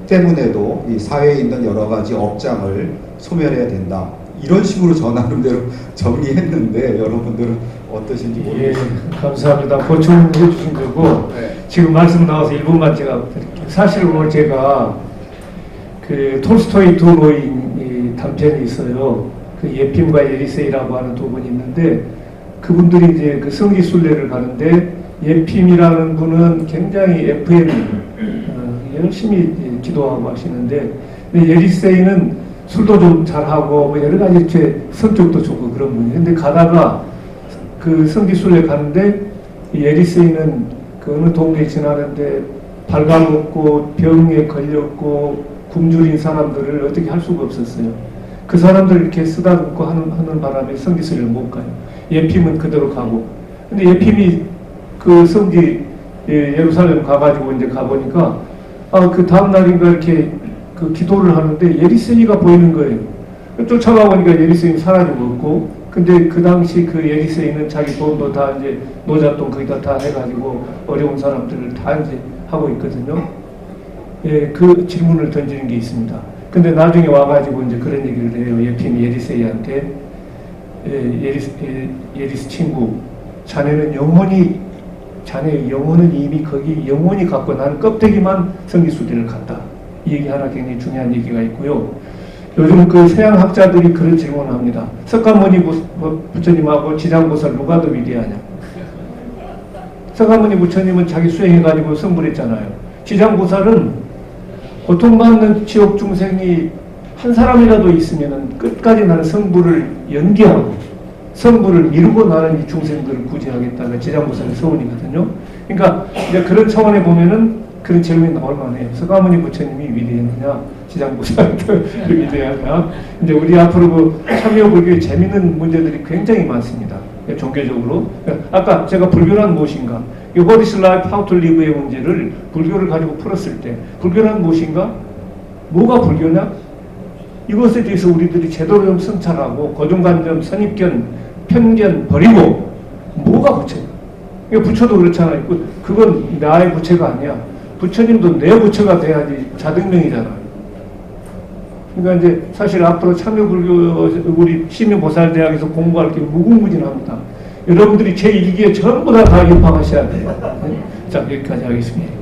때문에도 이 사회에 있는 여러 가지 업장을 소멸해야 된다. 이런 식으로 저 나름대로 정리했는데 여러분들은 어떠신지 모르겠습니다. 예, 감사합니다. 보충해 주신 거고 지금 말씀 나와서 1분만 제가 드릴게요. 사실 오늘 제가 그 톨스토이 두 노인 단편이 있어요. 그 예핌과 예리세이라고 하는 두 분이 있는데 그분들이 이제 그 성지순례를 가는데 예핌이라는 분은 굉장히 FM 열심히 기도하고 하시는데, 근데 예리세이는 술도 좀 잘하고 뭐 여러 가지 이렇게 성격도 좋고 그런 분이. 근데 가다가 그 성지순례 가는데 예리세이는 그 어느 동네에 지나는데 발가벗고 병에 걸렸고 굶주린 사람들을 어떻게 할 수가 없었어요. 그 사람들 이렇게 쓰다듬고 하는 바람에 성지순례를 못 가요. 예핌은 그대로 가고. 근데 예핌이 그 성지 예루살렘 가가지고 이제 가보니까 그 다음 날인가 이렇게 그 기도를 하는데 예리세이가 보이는 거예요. 쫓아가보니까 예리세이는 사라지고 없고, 근데 그 당시 그 예리세이는 자기 돈도 다 이제 노잣돈 거기다 다 해가지고 어려운 사람들을 다 이제 하고 있거든요. 예, 그 질문을 던지는 게 있습니다. 근데 나중에 와가지고 이제 그런 얘기를 해요. 예핌이 예리세이한테, 예리스 친구, 자네의 영혼은 이미 거기 영원히 갔고 나는 껍데기만 성지순례를 갔다. 이 얘기 하나 굉장히 중요한 얘기가 있고요. 요즘 그 서양학자들이 그런 질문을 합니다. 석가모니 부처님하고 지장보살 누가 더 위대하냐? 석가모니 부처님은 자기 수행해가지고 성불했잖아요. 지장보살은 고통받는 지옥 중생이 한 사람이라도 있으면 끝까지 나는 성불을 연기하고 성불을 미루고 나는 이 중생들을 구제하겠다가 지장보살의 서원이거든요. 그러니까 이제 그런 차원에 보면은 그런 질문이 나올 만해요. 석가모니 부처님이 위대했느냐, 지장보살이 더 위대하냐. 이제 우리 앞으로 그 참여불교의 재밌는 문제들이 굉장히 많습니다. 종교적으로. 아까 제가 불교란 무엇인가, 이 What is life, how to live의 문제를 불교를 가지고 풀었을 때, 불교란 무엇인가? 뭐가 불교냐? 이것에 대해서 우리들이 제대로 좀 성찰하고 고정관념, 선입견, 편견 버리고 뭐가 부처냐? 부처도 그렇잖아요. 그건 나의 부처가 아니야. 부처님도 내 부처가 돼야지 자등명이잖아요. 그러니까 이제 사실 앞으로 참여불교 우리 시민보살대학에서 공부할 게 무궁무진합니다. 여러분들이 제 1기에 전부 다 입학하셔야 돼요. 자, 여기까지 하겠습니다.